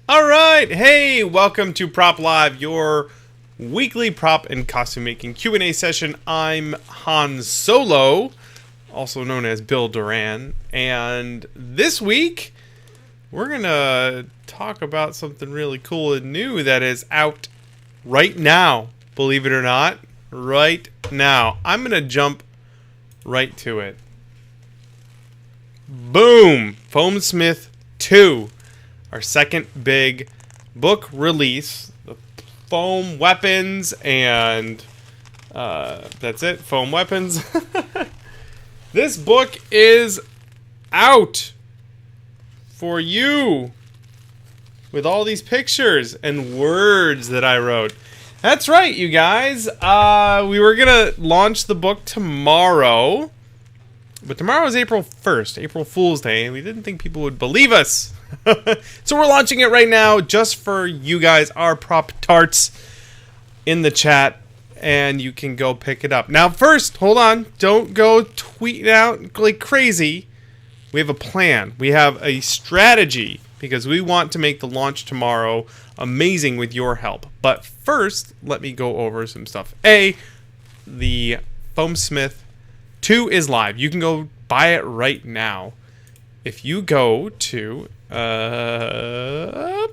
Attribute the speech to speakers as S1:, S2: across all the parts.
S1: All right, hey, welcome to Prop Live, your weekly prop and costume making Q&A session. I'm Han Solo, also known as Bill Duran, and this week we're gonna talk about something really cool and new that is out right now. Believe it or not, right now. I'm gonna jump right to it. Boom! Foamsmith 2. Our second big book release, the foam weapons, and that's it, foam weapons. This book is out for you with all these pictures and words that I wrote. That's right, you guys. We were going to launch the book tomorrow, but tomorrow is April 1st, April Fool's Day, and we didn't think people would believe us. So we're launching it right now just for you guys, our prop tarts, in the chat, and you can go pick it up. Now first, hold on, don't go tweeting out like crazy. We have a plan. We have a strategy because we want to make the launch tomorrow amazing with your help. But first, let me go over some stuff. The Foamsmith 2 is live. You can go buy it right now. If you go to there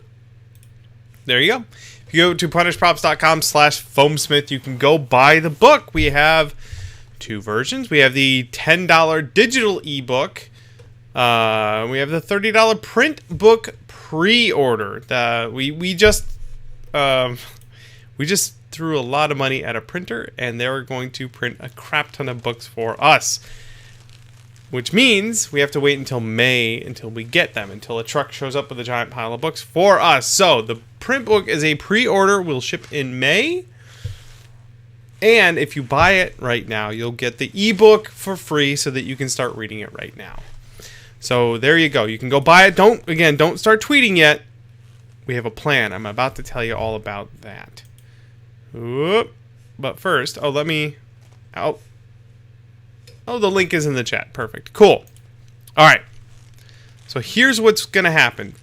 S1: you go. If you go to punishprops.com/foamsmith, you can go buy the book. We have two versions. We have the $10 digital ebook. We have the $30 print book pre-order. We just threw a lot of money at a printer, and they're going to print a crap ton of books for us. Which means we have to wait until May until we get them, until a truck shows up with a giant pile of books for us. So the print book is a pre-order, will ship in May. And if you buy it right now, you'll get the ebook for free so that you can start reading it right now. So there you go. You can go buy it. Don't start tweeting yet. We have a plan. I'm about to tell you all about that. Whoop. But first, the link is in the chat. Perfect. Cool. All right. So here's what's going to happen.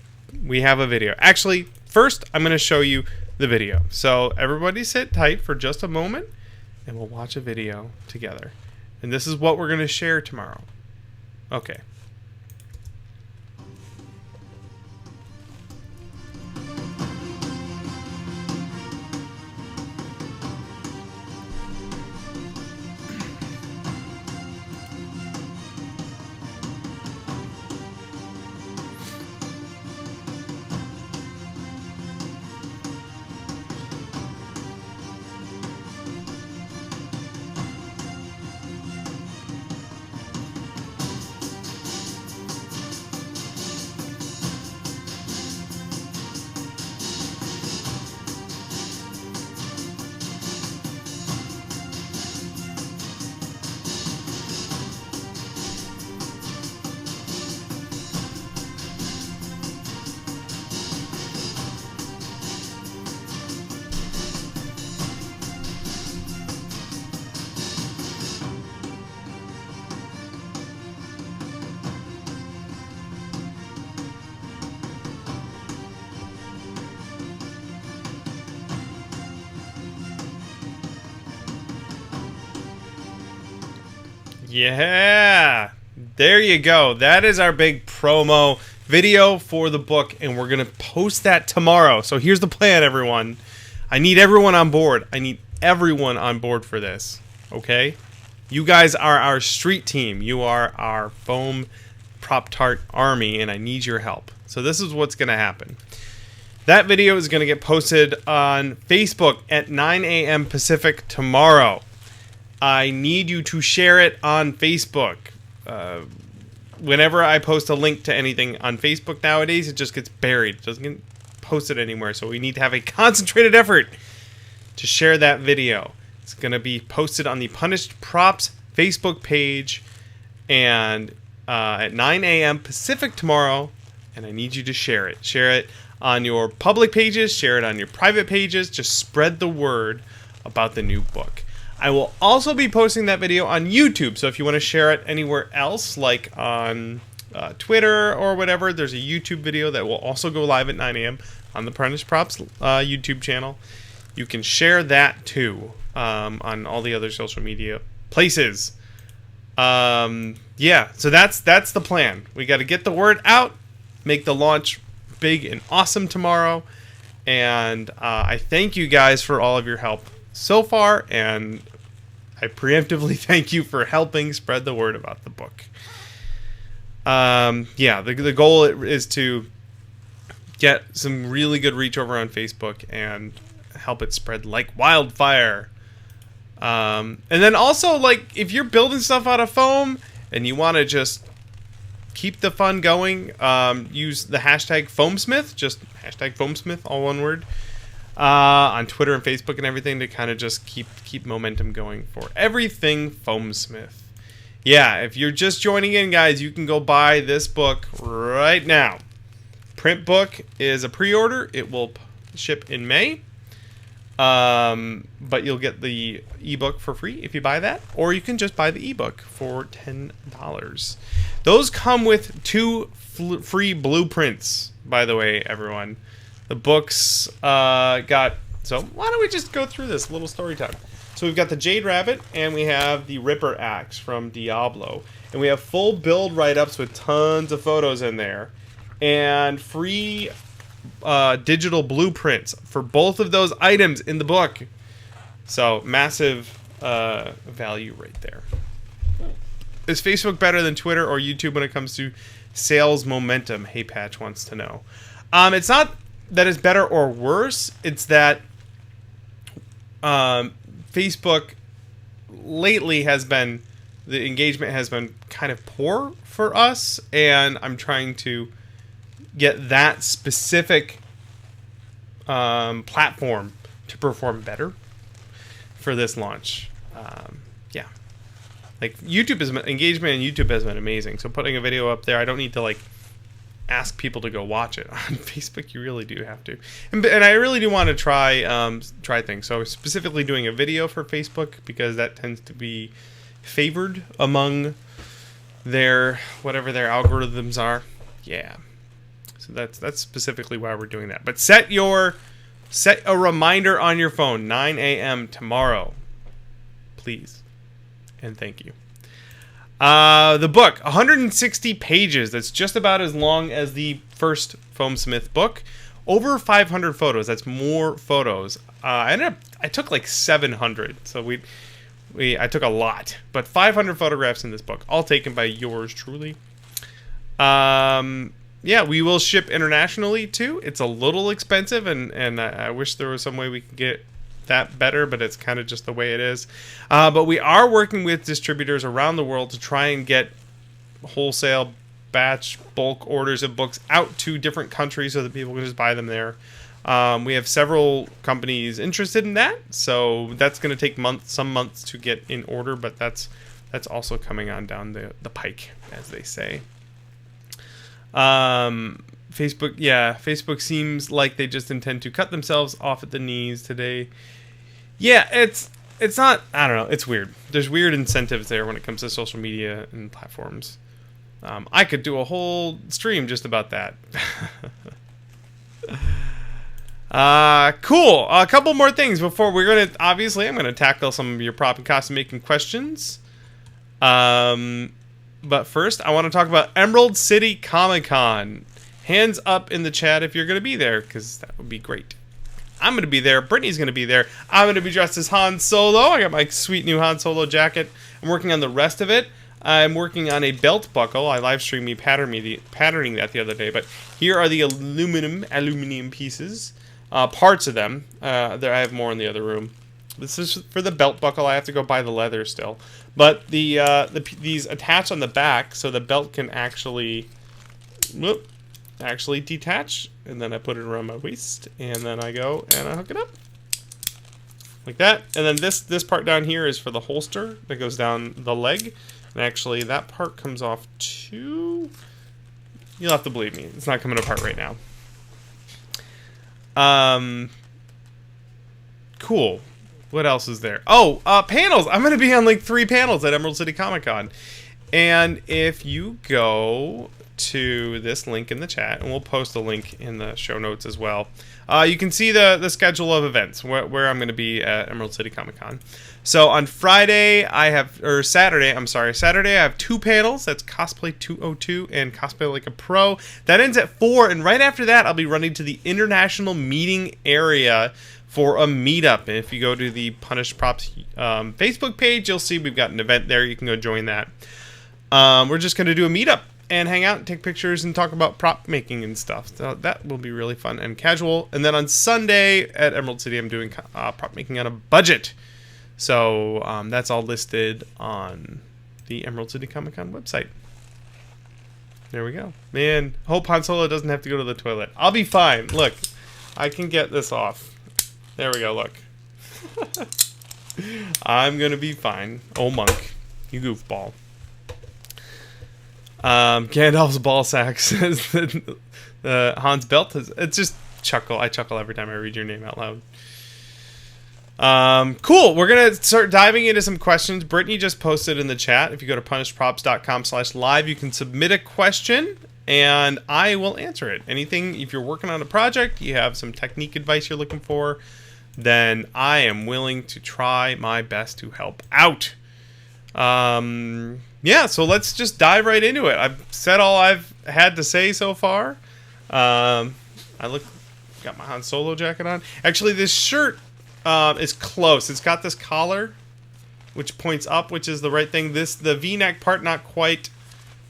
S1: We have a video. Actually, first, I'm going to show you the video. So everybody sit tight for just a moment, and we'll watch a video together. And this is what we're going to share tomorrow. Okay. Yeah, there you go. That is our big promo video for the book, and we're going to post that tomorrow. So here's the plan, everyone. I need everyone on board. I need everyone on board for this, okay? You guys are our street team. You are our foam prop tart army, and I need your help. So this is what's going to happen. That video is going to get posted on Facebook at 9 a.m. Pacific tomorrow. I need you to share it on Facebook. Whenever I post a link to anything on Facebook nowadays, it just gets buried. It doesn't get posted anywhere. So we need to have a concentrated effort to share that video. It's going to be posted on the Punished Props Facebook page and at 9 a.m. Pacific tomorrow. And I need you to share it. Share it on your public pages. Share it on your private pages. Just spread the word about the new book. I will also be posting that video on YouTube, so if you want to share it anywhere else, like on Twitter or whatever, there's a YouTube video that will also go live at 9 a.m. on the Prentice Props YouTube channel. You can share that too on all the other social media places. Yeah, so that's the plan. We got to get the word out, make the launch big and awesome tomorrow. And I thank you guys for all of your help so far, and I preemptively thank you for helping spread the word about the book. Yeah, the goal is to get some really good reach over on Facebook and help it spread like wildfire. And then also, like, if you're building stuff out of foam and you want to just keep the fun going, use the hashtag Foamsmith, just hashtag Foamsmith, all one word, on Twitter and Facebook and everything, to kind of just keep momentum going for everything Foamsmith. Yeah, if you're just joining in, guys, you can go buy this book right now. Print book is a pre-order. It will ship in May. But you'll get the ebook for free if you buy that, or you can just buy the ebook for $10. Those come with 2 free blueprints, by the way, everyone. The books got... So why don't we just go through this little story time? So we've got the Jade Rabbit, and we have the Ripper Axe from Diablo. And we have full build write-ups with tons of photos in there. And free digital blueprints for both of those items in the book. So massive value right there. Is Facebook better than Twitter or YouTube when it comes to sales momentum? Hey Patch wants to know. It's not that it's better or worse. It's that Facebook lately the engagement has been kind of poor for us, and I'm trying to get that specific platform to perform better for this launch. Yeah, like engagement in YouTube has been amazing. So putting a video up there, I don't need to like ask people to go watch it. On Facebook, you really do have to, and I really do want to try things. So specifically doing a video for Facebook, because that tends to be favored among their whatever their algorithms are. Yeah. So that's specifically why we're doing that. But set a reminder on your phone, 9 a.m. tomorrow, please, and thank you. The book, 160 pages. That's just about as long as the first Foamsmith book. Over 500 photos. That's more photos. I took like 700. So I took a lot, but 500 photographs in this book, all taken by yours truly. Yeah, we will ship internationally too. It's a little expensive, and I wish there was some way we could get that better, but it's kind of just the way it is. But we are working with distributors around the world to try and get wholesale batch bulk orders of books out to different countries so that people can just buy them there. We have several companies interested in that, so that's going to take some months to get in order, but that's also coming on down the pike, as they say. Facebook seems like they just intend to cut themselves off at the knees today. Yeah, it's not, I don't know, it's weird. There's weird incentives there when it comes to social media and platforms. I could do a whole stream just about that. Cool. A couple more things before I'm going to tackle some of your prop and costume making questions. But first, I want to talk about Emerald City Comicon. Hands up in the chat if you're going to be there, because that would be great. I'm going to be there. Brittany's going to be there. I'm going to be dressed as Han Solo. I got my sweet new Han Solo jacket. I'm working on the rest of it. I'm working on a belt buckle. I live streamed me patterning that the other day. But here are the aluminum pieces, parts of them. There, I have more in the other room. This is for the belt buckle. I have to go buy the leather still. But these attach on the back, so the belt can actually detach. And then I put it around my waist, and then I go and I hook it up like that. And then this part down here is for the holster that goes down the leg. And actually, that part comes off too. You'll have to believe me; it's not coming apart right now. Cool. What else is there? Oh, panels. I'm going to be on like 3 panels at Emerald City Comic Con. And if you go to this link in the chat, and we'll post a link in the show notes as well, you can see the schedule of events where I'm going to be at Emerald City Comicon. So on Saturday I have 2 panels. That's Cosplay 202 and Cosplay Like a Pro. That ends at 4, and right after that I'll be running to the International Meeting area for a meetup. And if you go to the Punished Props Facebook page, you'll see we've got an event there. You can go join that. We're just going to do a meetup and hang out and take pictures and talk about prop making and stuff. So that will be really fun and casual. And then on Sunday at Emerald City, I'm doing prop making on a budget. So that's all listed on the Emerald City Comic Con website. There we go. Man, hope Han Solo doesn't have to go to the toilet. I'll be fine. Look, I can get this off. There we go, look. I'm going to be fine. Oh, Monk. You goofball. Gandalf's ball sack says that Hans Belt is... It's just chuckle. I chuckle every time I read your name out loud. Cool. We're going to start diving into some questions. Brittany just posted in the chat. If you go to punishedprops.com/live, you can submit a question and I will answer it. Anything, if you're working on a project, you have some technique advice you're looking for, then I am willing to try my best to help out. Yeah, so let's just dive right into it. I've said all I've had to say so far. Got my Han Solo jacket on. Actually, this shirt is close. It's got this collar, which points up, which is the right thing. The V-neck part, not quite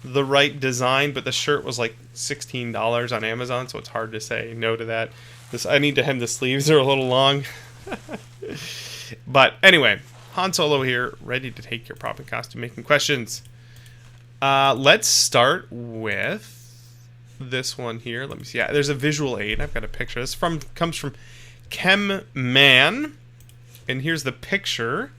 S1: the right design, but the shirt was like $16 on Amazon, so it's hard to say no to that. I need to hem the sleeves; they're a little long. But anyway, Han Solo here, ready to take your prop and costume making questions. Let's start with this one here. Let me see. Yeah, there's a visual aid. I've got a picture. This comes from Chem Man, and here's the picture.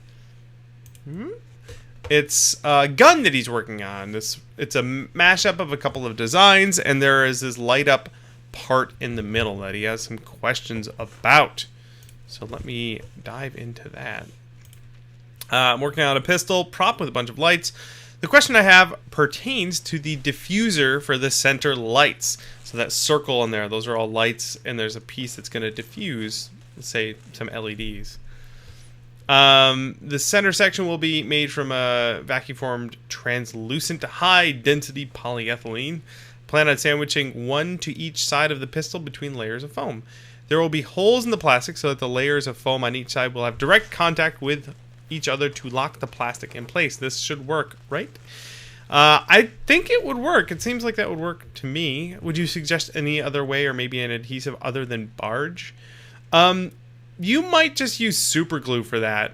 S1: It's a gun that he's working on. It's a mashup of a couple of designs, and there is this light up part in the middle that he has some questions about. So let me dive into that. I'm working on a pistol prop with a bunch of lights. The question I have pertains to the diffuser for the center lights. So that circle in there, those are all lights, and there's a piece that's going to diffuse, let's say, some LEDs. The center section will be made from a vacuum-formed translucent high-density polyethylene. Plan on sandwiching one to each side of the pistol between layers of foam. There will be holes in the plastic so that the layers of foam on each side will have direct contact with each other to lock the plastic in place. This should work, right? I think it would work. It seems like that would work to me. Would you suggest any other way, or maybe an adhesive other than Barge? You might just use super glue for that.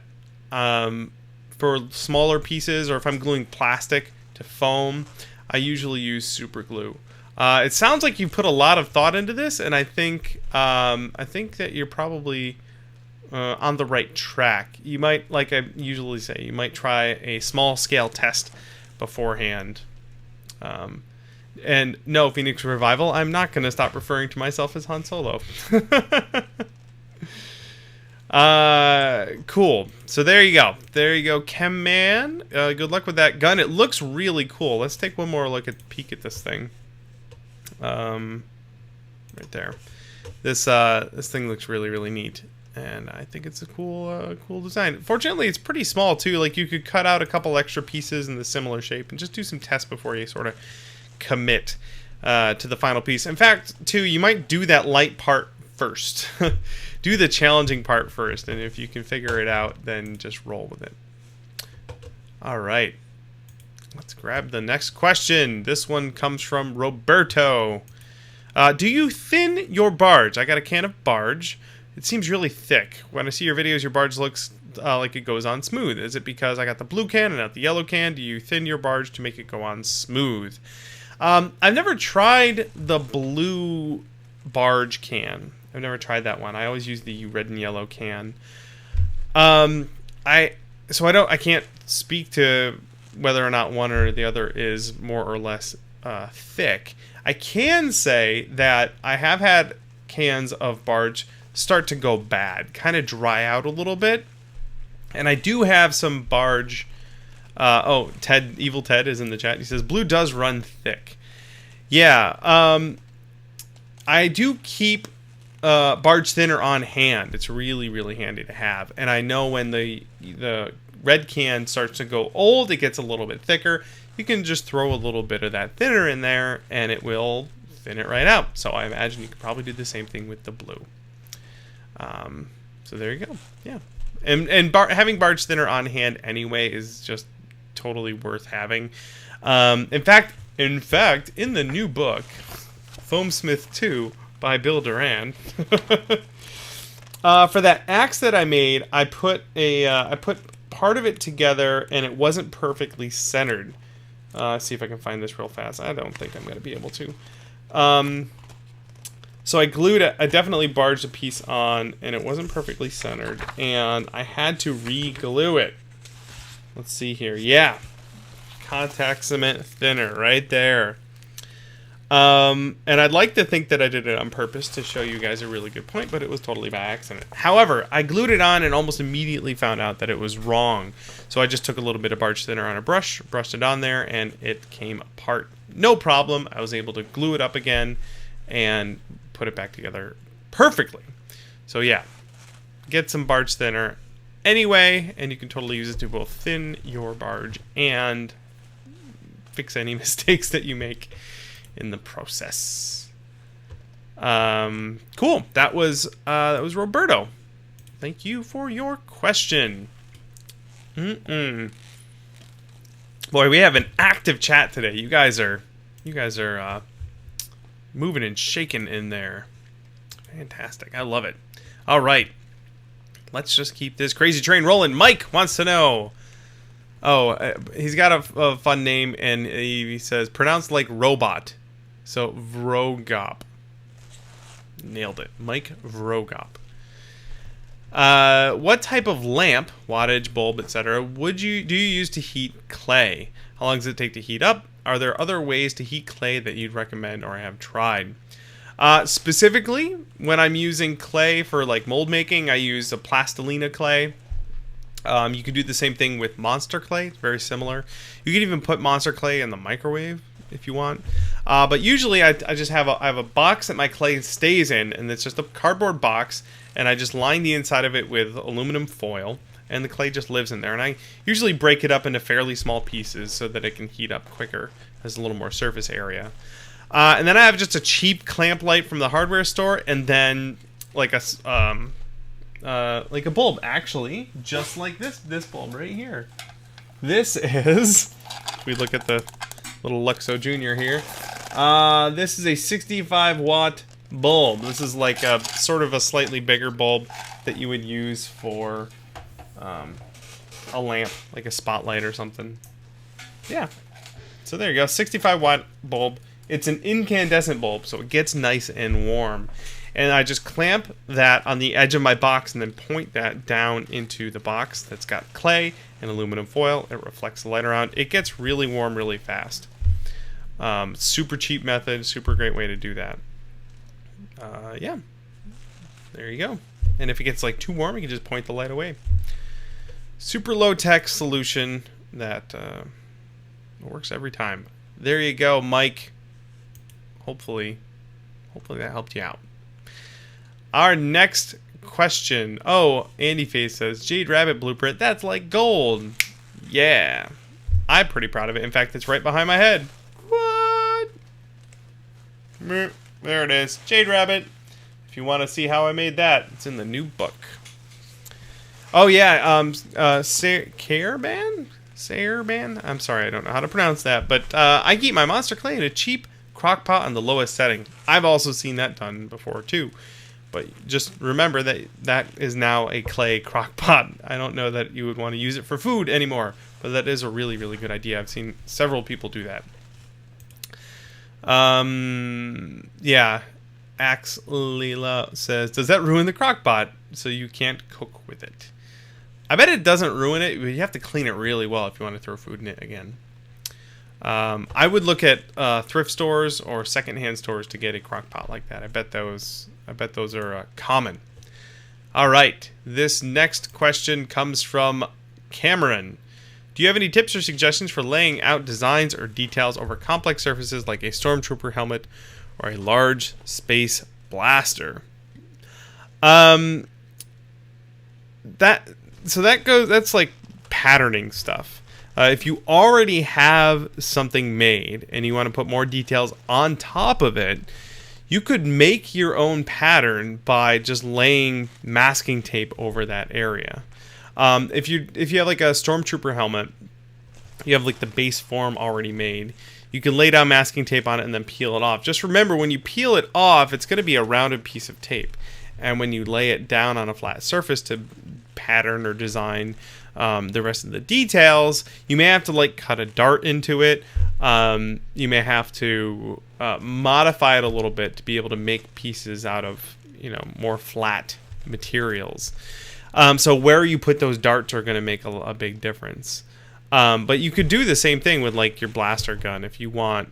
S1: For smaller pieces, or if I'm gluing plastic to foam, I usually use super glue. It sounds like you put a lot of thought into this, and I think that you're probably on the right track. You might, like I usually say, you might try a small scale test beforehand. And no, Phoenix Revival, I'm not going to stop referring to myself as Han Solo. Cool. So there you go. There you go, Chem Man. Good luck with that gun. It looks really cool. Let's take one more peek at this thing. Right there. This thing looks really, really neat. And I think it's a cool design. Fortunately, it's pretty small, too. Like, you could cut out a couple extra pieces in the similar shape and just do some tests before you sort of commit to the final piece. In fact, too, you might do that light part first. Do the challenging part first. And if you can figure it out, then just roll with it. All right. Let's grab the next question. This one comes from Roberto. Do you thin your Barge? I got a can of Barge. It seems really thick. When I see your videos, your Barge looks like it goes on smooth. Is it because I got the blue can and not the yellow can? Do you thin your Barge to make it go on smooth? I've never tried the blue Barge can. I've never tried that one. I always use the red and yellow can. I can't speak to whether or not one or the other is more or less thick. I can say that I have had cans of Barge start to go bad, kind of dry out a little bit. And I do have some Barge Oh, Ted, Evil Ted is in the chat. He says, blue does run thick. Yeah, I do keep Barge Thinner on hand. It's really, really handy to have. And I know when the red can starts to go old, it gets a little bit thicker. You can just throw a little bit of that thinner in there, and it will thin it right out. So I imagine you could probably do the same thing with the blue. So there you go. Yeah. And having Barge Thinner on hand anyway is just totally worth having. In fact, in the new book, Foamsmith 2 by Bill Duran, for that axe that I made, I put part of it together and it wasn't perfectly centered. See if I can find this real fast. I don't think I'm going to be able to. So I glued it. I definitely barged a piece on, and it wasn't perfectly centered, and I had to re-glue it. Let's see here. Yeah, contact cement thinner right there. And I'd like to think that I did it on purpose to show you guys a really good point, but it was totally by accident. However, I glued it on and almost immediately found out that it was wrong. So I just took a little bit of Barge Thinner on a brush, brushed it on there, and it came apart. No problem. I was able to glue it up again and put it back together perfectly. So yeah, get some Barge Thinner anyway, and you can totally use it to both thin your barge and fix any mistakes that you make in the process. Cool. That was Roberto. Thank you for your question. Boy, we have an active chat today. You guys are moving and shaking in there. Fantastic. I love it. All right. Let's just keep this crazy train rolling. Mike wants to know. Oh, he's got a fun name, and he says, pronounced like robot. So, Vrogop. Nailed it. Mike Vrogop. What type of lamp, wattage, bulb, etc., do you use to heat clay? How long does it take to heat up? Are there other ways to heat clay that you'd recommend or have tried? Specifically, when I'm using clay for like mold making, I use a Plastalina Clay. You can do the same thing with Monster Clay. It's very similar. You can even put Monster Clay in the microwave if you want. But usually I just have a box that my clay stays in, and it's just a cardboard box, and I just line the inside of it with aluminum foil, and the clay just lives in there. And I usually break it up into fairly small pieces so that it can heat up quicker. Has a little more surface area. And then I have just a cheap clamp light from the hardware store, and then like a bulb, actually, just like this bulb right here. This is, if we look at the little Luxo Junior here, this is a 65 watt bulb. This is like a sort of a slightly bigger bulb that you would use for a lamp, like a spotlight or something. Yeah. So there you go, 65 watt bulb. It's an incandescent bulb, so it gets nice and warm. And I just clamp that on the edge of my box and then point that down into the box that's got clay and aluminum foil. It reflects the light around. It gets really warm really fast. Super cheap method, super great way to do that. Yeah, there you go. And if it gets like too warm, you can just point the light away. Super low tech solution that works every time. There you go, Mike. Hopefully that helped you out. Our next question. Oh, Andy Face says, Jade Rabbit blueprint, that's like gold. Yeah. I'm pretty proud of it. In fact, it's right behind my head. What? There it is. Jade Rabbit. If you want to see how I made that, it's in the new book. Oh, yeah. Sairban? I'm sorry, I don't know how to pronounce that. But I keep my Monster Clay in a cheap crock pot on the lowest setting. I've also seen that done before, too. But just remember that that is now a clay crock pot. I don't know that you would want to use it for food anymore, but that is a really, really good idea. I've seen several people do that. Yeah. Axe Leela says, does that ruin the crock pot so you can't cook with it? I bet it doesn't ruin it, but you have to clean it really well if you want to throw food in it again. I would look at thrift stores or secondhand stores to get a crock pot like that. I bet those are common. All right, this next question comes from Cameron. Do you have any tips or suggestions for laying out designs or details over complex surfaces like a stormtrooper helmet or a large space blaster? That's like patterning stuff. If you already have something made and you want to put more details on top of it, you could make your own pattern by just laying masking tape over that area. If you have like a stormtrooper helmet, you have like the base form already made. You can lay down masking tape on it and then peel it off. Just remember, when you peel it off, it's going to be a rounded piece of tape. And when you lay it down on a flat surface to pattern or design the rest of the details, you may have to like cut a dart into it. You may have to modify it a little bit to be able to make pieces out of, more flat materials. So where you put those darts are going to make a big difference. But you could do the same thing with like your blaster gun if you want.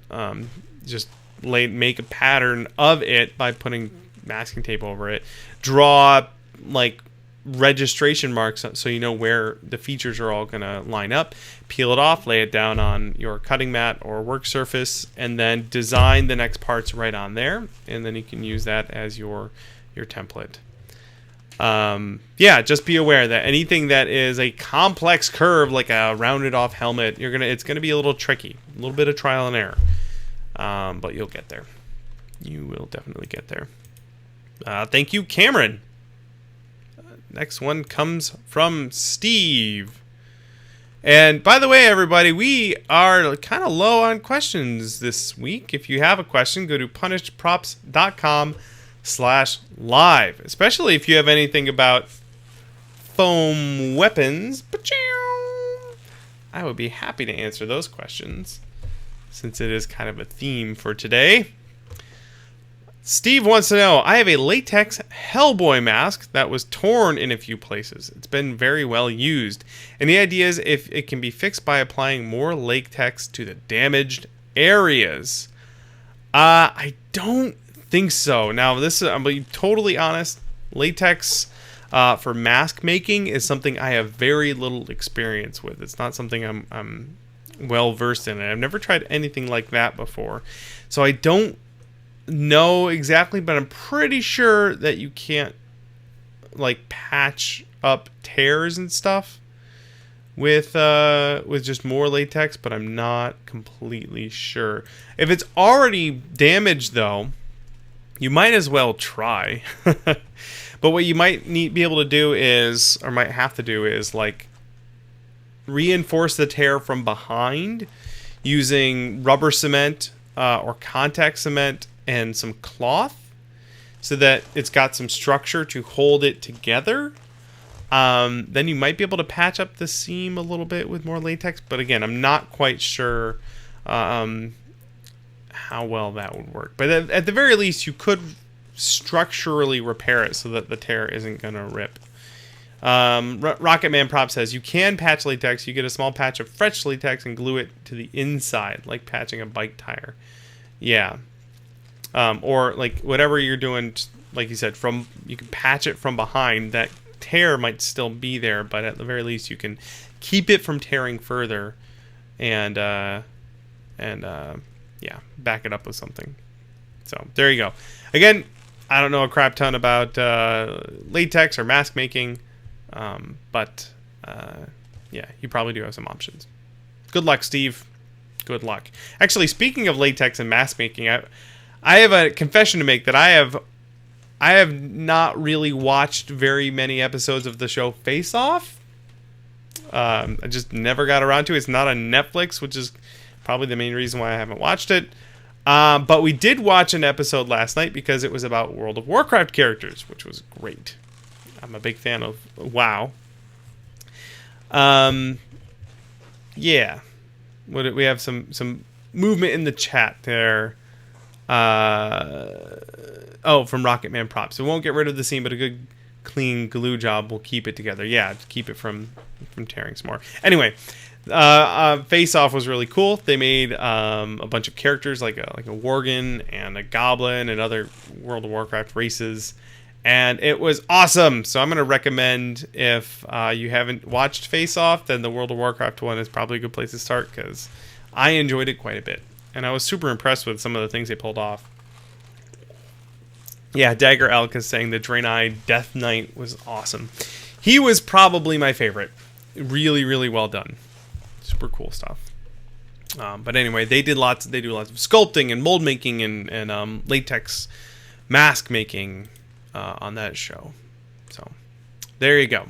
S1: Just make a pattern of it by putting masking tape over it. Draw like registration marks so you know where the features are all going to line up. Peel it off, lay it down on your cutting mat or work surface, and then design the next parts right on there. And then you can use that as your template. Just be aware that anything that is a complex curve, like a rounded off helmet, it's gonna be a little tricky, a little bit of trial and error, but you'll get there. You will definitely get there. Thank you, Cameron. Next one comes from Steve. And by the way, everybody, we are kind of low on questions this week. If you have a question, go to punishedprops.com/live, especially if you have anything about foam weapons. I would be happy to answer those questions since it is kind of a theme for today. Steve wants to know, I have a latex Hellboy mask that was torn in a few places. It's been very well used. And the idea is if it can be fixed by applying more latex to the damaged areas. I don't think so. Now, I'm being totally honest. Latex for mask making is something I have very little experience with. It's not something I'm well versed in. I've never tried anything like that before. So I don't know exactly, but I'm pretty sure that you can't like patch up tears and stuff with just more latex, but I'm not completely sure. If it's already damaged though, you might as well try. But what you might be able to do is, or might have to do is like reinforce the tear from behind using rubber cement or contact cement and some cloth so that it's got some structure to hold it together. Then you might be able to patch up the seam a little bit with more latex. But again, I'm not quite sure how well that would work. But at the very least, you could structurally repair it so that the tear isn't going to rip. Rocketman Prop says, you can patch latex. You get a small patch of fresh latex and glue it to the inside, like patching a bike tire. Yeah. Or like whatever you're doing, like you said, you can patch it from behind. That tear might still be there, but at the very least you can keep it from tearing further and back it up with something. So there you go. Again, I don't know a crap ton about latex or mask making, but you probably do have some options. Good luck, Steve. Good luck. Actually, speaking of latex and mask making, I have a confession to make that I have not really watched very many episodes of the show Face Off. I just never got around to it. It's not on Netflix, which is probably the main reason why I haven't watched it. But we did watch an episode last night because it was about World of Warcraft characters, which was great. I'm a big fan of WoW. We have some movement in the chat there. From Rocketman Props. It won't get rid of the seam, but a good clean glue job will keep it together. Yeah, to keep it from tearing some more. Anyway, Face Off was really cool. They made a bunch of characters like a Worgen and a Goblin and other World of Warcraft races, And it was awesome. So I'm going to recommend, if you haven't watched Face Off, then the World of Warcraft one is probably a good place to start, because I enjoyed it quite a bit. And I was super impressed with some of the things they pulled off. Yeah, Dagger Elk is saying the Draenei Death Knight was awesome. He was probably my favorite. Really, really well done. Super cool stuff. But anyway, they do lots of sculpting and mold making and latex mask making on that show. So there you go.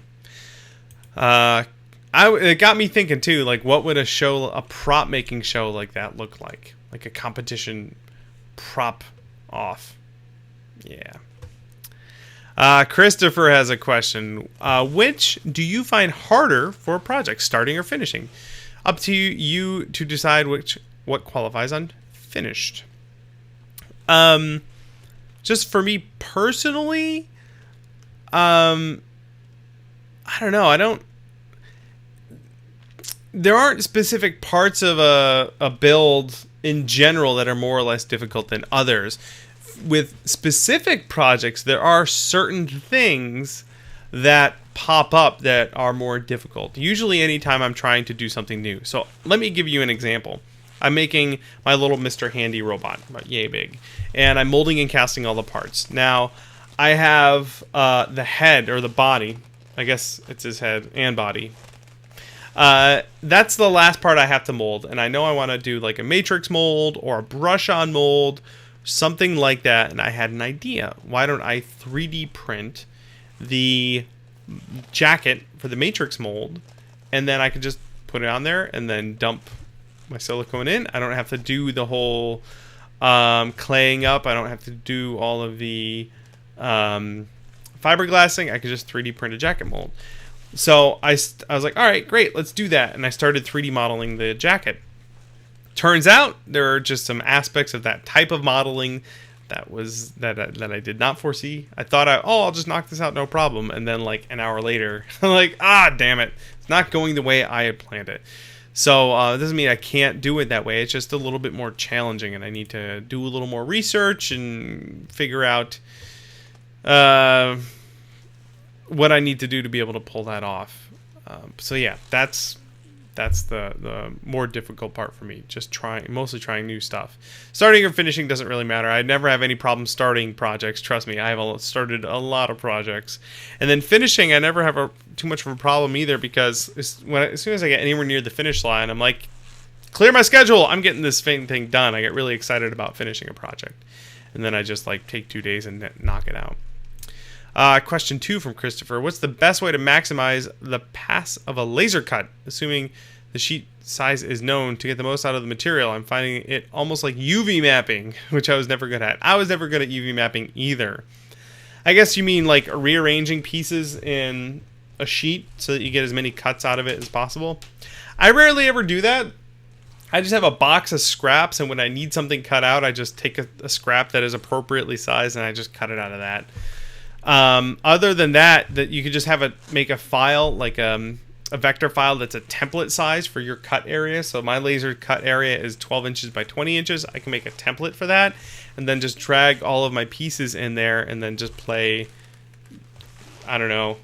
S1: It got me thinking too, like, what would a prop making show like that look like? Like a competition prop off. Yeah. Christopher has a question. Which do you find harder for a project, starting or finishing? Up to you to decide what qualifies on finished. Just for me personally, I don't know. There aren't specific parts of a build in general that are more or less difficult than others. With specific projects, there are certain things that pop up that are more difficult. Usually anytime I'm trying to do something new. So let me give you an example. I'm making my little Mr. Handy robot, about yay big, and I'm molding and casting all the parts. Now, I have the head, or the body. I guess it's his head and body. That's the last part I have to mold, and I know I want to do like a matrix mold or a brush-on mold, something like that, and I had an idea. Why don't I 3D print the jacket for the matrix mold, and then I could just put it on there and then dump my silicone in. I don't have to do the whole claying up. I don't have to do all of the fiberglassing. I could just 3D print a jacket mold. So I was like, all right, great, let's do that. And I started 3D modeling the jacket. Turns out there are just some aspects of that type of modeling that I did not foresee. I thought I'll just knock this out, no problem. And then like an hour later, I'm like, damn it, it's not going the way I had planned it. So it doesn't mean I can't do it that way. It's just a little bit more challenging, and I need to do a little more research and figure out what I need to do to be able to pull that off. So yeah, that's the more difficult part for me. Just mostly trying new stuff. Starting or finishing doesn't really matter. I never have any problem starting projects. Trust me, I have started a lot of projects. And then finishing, I never have too much of a problem either, because as soon as I get anywhere near the finish line, I'm like, clear my schedule. I'm getting this thing done. I get really excited about finishing a project. And then I just like take 2 days and knock it out. Question 2 from Christopher. What's the best way to maximize the pass of a laser cut, assuming the sheet size is known, to get the most out of the material? I'm finding it almost like UV mapping, which I was never good at. I was never good at UV mapping either. I guess you mean like rearranging pieces in a sheet so that you get as many cuts out of it as possible. I rarely ever do that. I just have a box of scraps, and when I need something cut out, I just take a scrap that is appropriately sized and I just cut it out of that. Other than that you could just make a file, like a vector file that's a template size for your cut area. So my laser cut area is 12 inches by 20 inches. I can make a template for that, and then just drag all of my pieces in there, and then just play, I don't know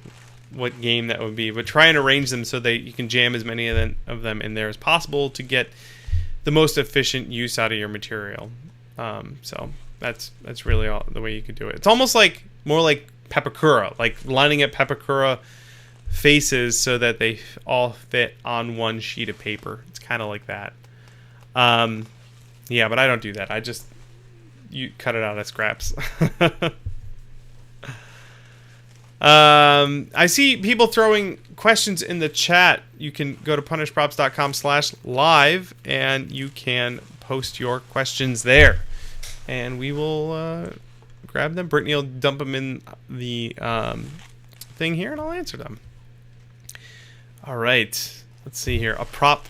S1: what game that would be, but try and arrange them so that you can jam as many of them in there as possible to get the most efficient use out of your material. So that's really the way you could do it. It's almost more like Pepakura, like lining up Pepakura faces so that they all fit on one sheet of paper. It's kind of like that. Yeah, but I don't do that. You cut it out of scraps. I see people throwing questions in the chat. You can go to punishprops.com/live and you can post your questions there, and we will grab them. Brittany will dump them in the thing here, and I'll answer them. All right, let's see here. A prop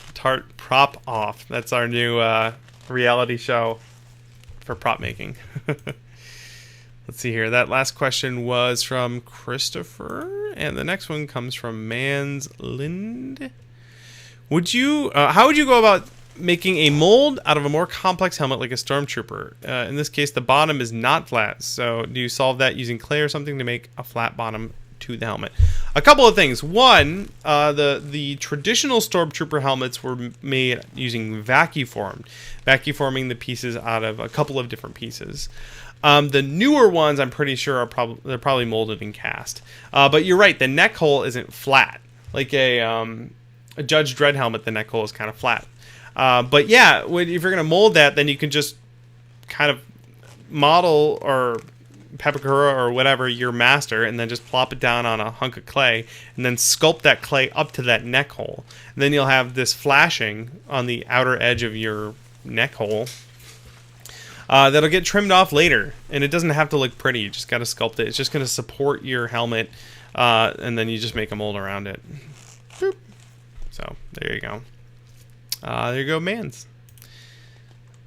S1: off. That's our new reality show for prop making. Let's see here. That last question was from Christopher, and the next one comes from Manslind. How would you go about making a mold out of a more complex helmet like a Stormtrooper. In this case, the bottom is not flat. So do you solve that using clay or something to make a flat bottom to the helmet? A couple of things. One, the traditional Stormtrooper helmets were made using vacuuming the pieces out of a couple of different pieces. The newer ones, I'm pretty sure, they're probably molded and cast. But you're right, the neck hole isn't flat. Like a Judge Dredd helmet, the neck hole is kind of flat. But yeah, if you're going to mold that, then you can just kind of model or Pepakura or whatever your master, and then just plop it down on a hunk of clay, and then sculpt that clay up to that neck hole. And then you'll have this flashing on the outer edge of your neck hole that'll get trimmed off later, and it doesn't have to look pretty. You just got to sculpt it. It's just going to support your helmet, and then you just make a mold around it. Boop. So there you go. There you go, Mans.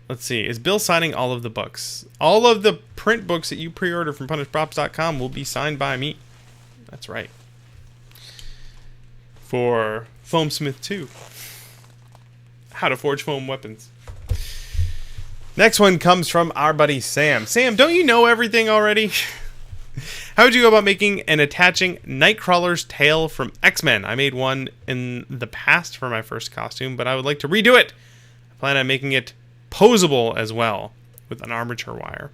S1: Let's see. Is Bill signing all of the books? All of the print books that you pre-order from punishprops.com will be signed by me. That's right. For Foamsmith 2. How to forge foam weapons. Next one comes from our buddy Sam. Sam, don't you know everything already? How would you go about making and attaching Nightcrawler's tail from X-Men? I made one in the past for my first costume, but I would like to redo it. I plan on making it posable as well with an armature wire.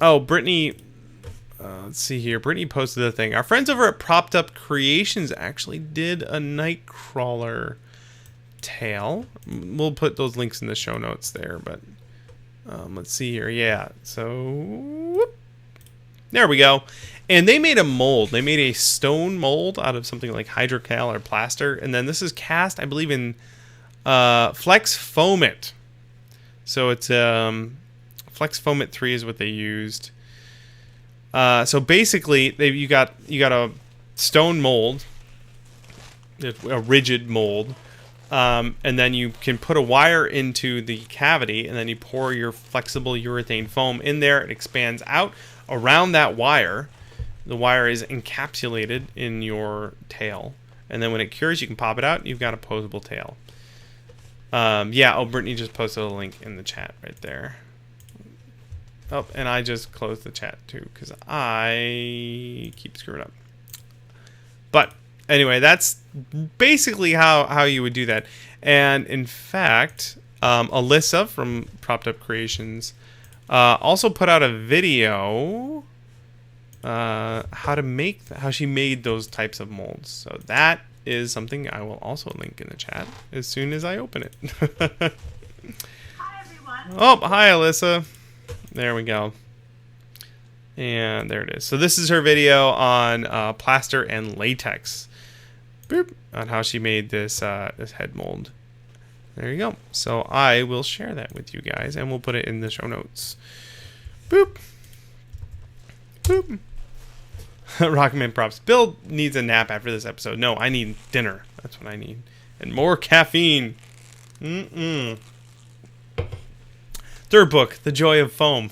S1: Brittany, let's see here. Brittany posted the thing. Our friends over at Propped Up Creations actually did a Nightcrawler tail. We'll put those links in the show notes there, but let's see here. Yeah, so whoop, there we go. And they made a mold. They made a stone mold out of something like hydrocal or plaster, and then this is cast, I believe, in Flex Foamit. So it's Flex Foamit 3 is what they used. So basically, you got a stone mold, a rigid mold, and then you can put a wire into the cavity, and then you pour your flexible urethane foam in there. It expands out around that wire. The wire is encapsulated in your tail, and then when it cures, you can pop it out. You've got a posable tail. Brittany just posted a link in the chat right there. Oh, and I just closed the chat too because I keep screwing up. But anyway, that's basically how you would do that. And in fact, Alyssa from Propped Up Creations also put out a video how she made those types of molds. So that is something I will also link in the chat as soon as I open it.
S2: Hi, everyone.
S1: Oh, hi, Alyssa. There we go. And there it is. So this is her video on plaster and latex. Boop, on how she made this this head mold. There you go. So I will share that with you guys, and we'll put it in the show notes. Boop. Boop. Rockman props. Bill needs a nap after this episode. No, I need dinner. That's what I need. And more caffeine. Third book, The Joy of Foam.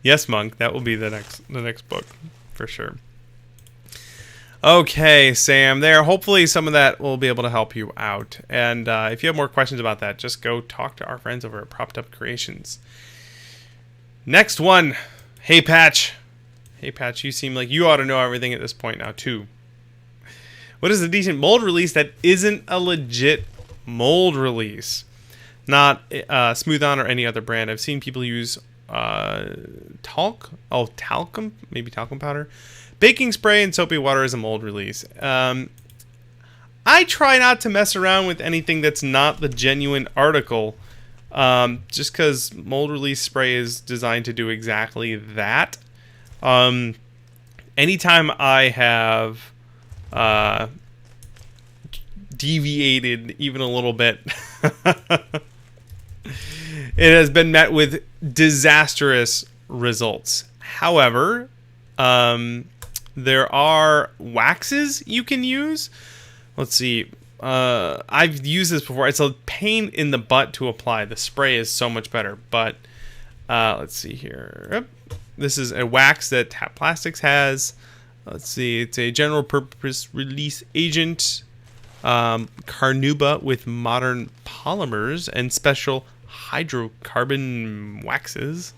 S1: Yes, Monk. That will be the next book for sure. Okay, Sam. There. Hopefully some of that will be able to help you out. And if you have more questions about that, just go talk to our friends over at Propped Up Creations. Next one. Hey, Patch. Hey, Patch, you seem like you ought to know everything at this point now, too. What is a decent mold release that isn't a legit mold release? Not Smooth On or any other brand. I've seen people use talcum, maybe talcum powder. Baking spray and soapy water is a mold release. I try not to mess around with anything that's not the genuine article, just because mold release spray is designed to do exactly that. Anytime I have deviated even a little bit, it has been met with disastrous results. However, there are waxes you can use. Let's see. I've used this before. It's a pain in the butt to apply. The spray is so much better. But let's see here. This is a wax that Tap Plastics has. Let's see. It's a general purpose release agent. carnauba with modern polymers and special hydrocarbon waxes.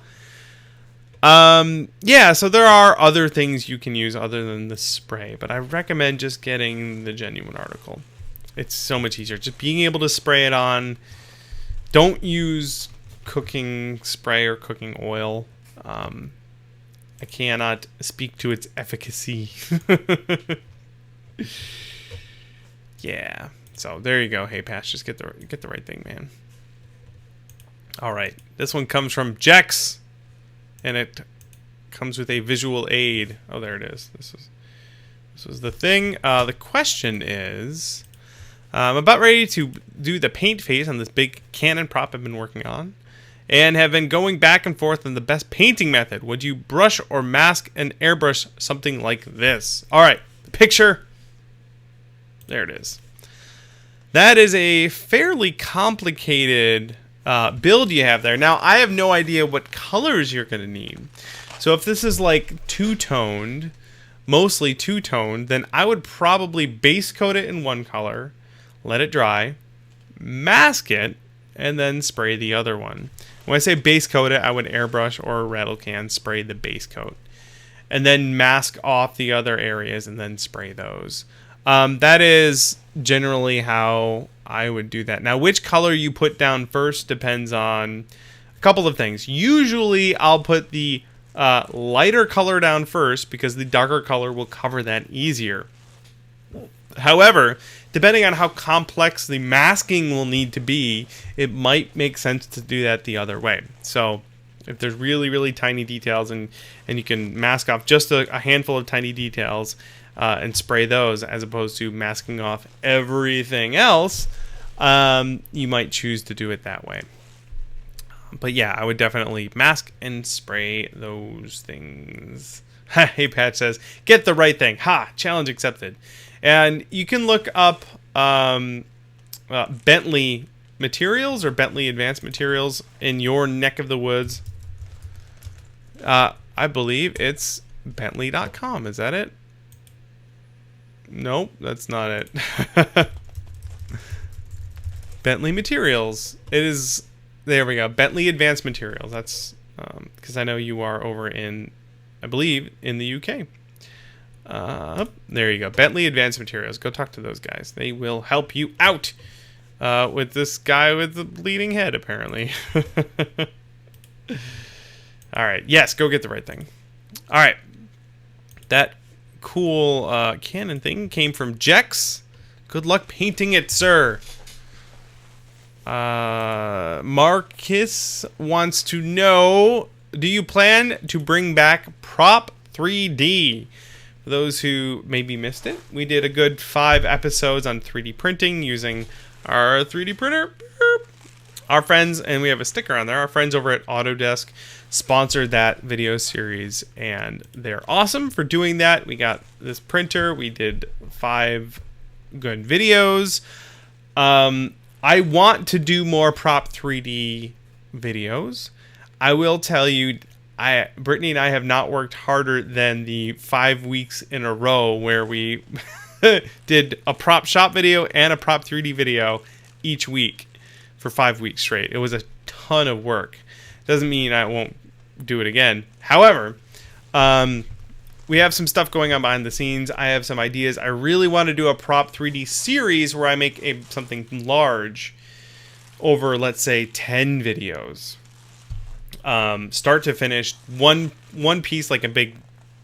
S1: Yeah, so there are other things you can use other than the spray, but I recommend just getting the genuine article. It's so much easier. Just being able to spray it on. Don't use cooking spray or cooking oil. I cannot speak to its efficacy. Yeah. So there you go. Hey, Patch, just get the right thing, man. All right. This one comes from Jex, and it comes with a visual aid. Oh, there it is. This was the thing. The question is, I'm about ready to do the paint phase on this big Canon prop I've been working on, and have been going back and forth on the best painting method. Would you brush or mask and airbrush something like this? All right, the picture. There it is. That is a fairly complicated build you have there. Now, I have no idea what colors you're going to need. So if this is like two-toned, mostly two-toned, then I would probably base coat it in one color, let it dry, mask it, and then spray the other one. When I say base coat it, I would airbrush or rattle can spray the base coat, and then mask off the other areas and then spray those. That is generally how I would do that. Now, which color you put down first depends on a couple of things. Usually, I'll put the lighter color down first because the darker color will cover that easier. However, depending on how complex the masking will need to be, it might make sense to do that the other way. So if there's really, really tiny details and you can mask off just a handful of tiny details and spray those as opposed to masking off everything else, you might choose to do it that way. But yeah, I would definitely mask and spray those things. Hey, Patch says, get the right thing. Ha! Challenge accepted. And you can look up Bentley materials or Bentley advanced materials in your neck of the woods. I believe it's Bentley.com. Is that it? Nope, that's not it. Bentley materials. It is. There we go. Bentley advanced materials. That's because I know you are over in, I believe, in the UK. There you go. Bentley Advanced Materials. Go talk to those guys. They will help you out with this guy with the bleeding head, apparently. All right. Yes, go get the right thing. All right. That cool Canon thing came from Jex. Good luck painting it, sir. Marcus wants to know, do you plan to bring back Prop 3D? For those who maybe missed it, we did a good 5 episodes on 3D printing using our 3D printer. Our friends, and we have a sticker on there, our friends over at Autodesk sponsored that video series, and they're awesome for doing that. We got this printer. We did 5 good videos. I want to do more Prop 3D videos. I will tell you, Brittany and I have not worked harder than the 5 weeks in a row where we did a prop shop video and a Prop 3D video each week for 5 weeks straight. It was a ton of work. Doesn't mean I won't do it again. However, we have some stuff going on behind the scenes. I have some ideas. I really want to do a Prop 3D series where I make something large over, let's say, 10 videos. Start to finish, one piece, like a big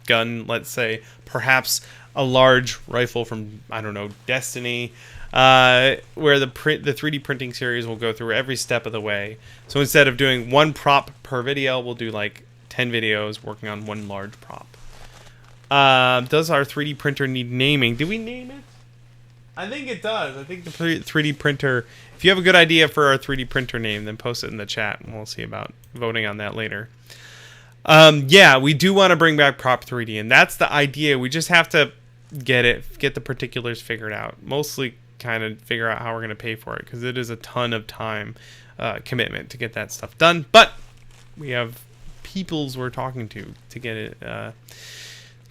S1: gun, let's say, perhaps a large rifle from, I don't know, Destiny, where the 3D printing series will go through every step of the way. So instead of doing one prop per video, we'll do like 10 videos working on one large prop. Does our 3D printer need naming? Do we name it? I think it does. I think the 3D printer, if you have a good idea for our 3D printer name, then post it in the chat and we'll see about voting on that later. Yeah, we do want to bring back Prop 3D, and that's the idea. We just have to get the particulars figured out. Mostly kind of figure out how we're going to pay for it, because it is a ton of time commitment to get that stuff done. But we have peoples we're talking to get it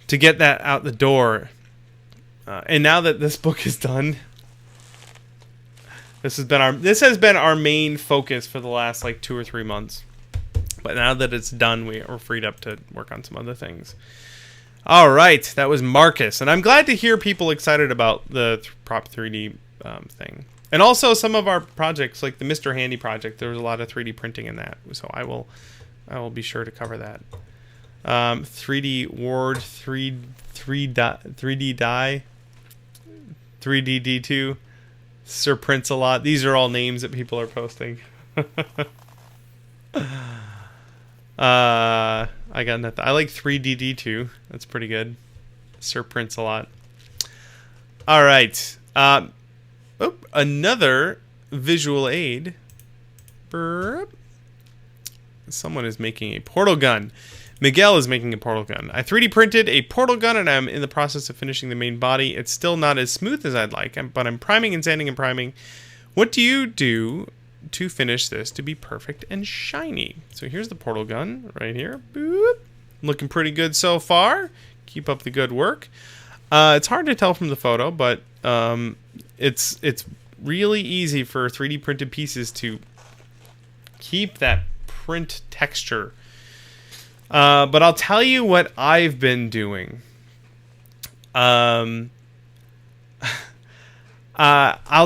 S1: to get that out the door. And now that this book is done, This has been our main focus for the last like 2 or 3 months. But now that it's done, we're freed up to work on some other things. All right, that was Marcus, and I'm glad to hear people excited about the Prop 3D thing, and also some of our projects, like the Mr. Handy project. There was a lot of 3D printing in that, so I will be sure to cover that. 3D Ward, 3D Die, 3D D2, Sir Prince a lot. These are all names that people are posting. I got nothing. I like 3DD2. That's pretty good. Sir Prince a lot. All right. Another visual aid. Burp. Someone is making a portal gun. Miguel is making a portal gun. I 3D printed a portal gun, and I'm in the process of finishing the main body. It's still not as smooth as I'd like, but I'm priming and sanding and priming. What do you do to finish this to be perfect and shiny? So here's the portal gun right here. Boop. Looking pretty good so far. Keep up the good work. It's hard to tell from the photo, but it's really easy for 3D printed pieces to keep that print texture. But I'll tell you what I've been doing. I'll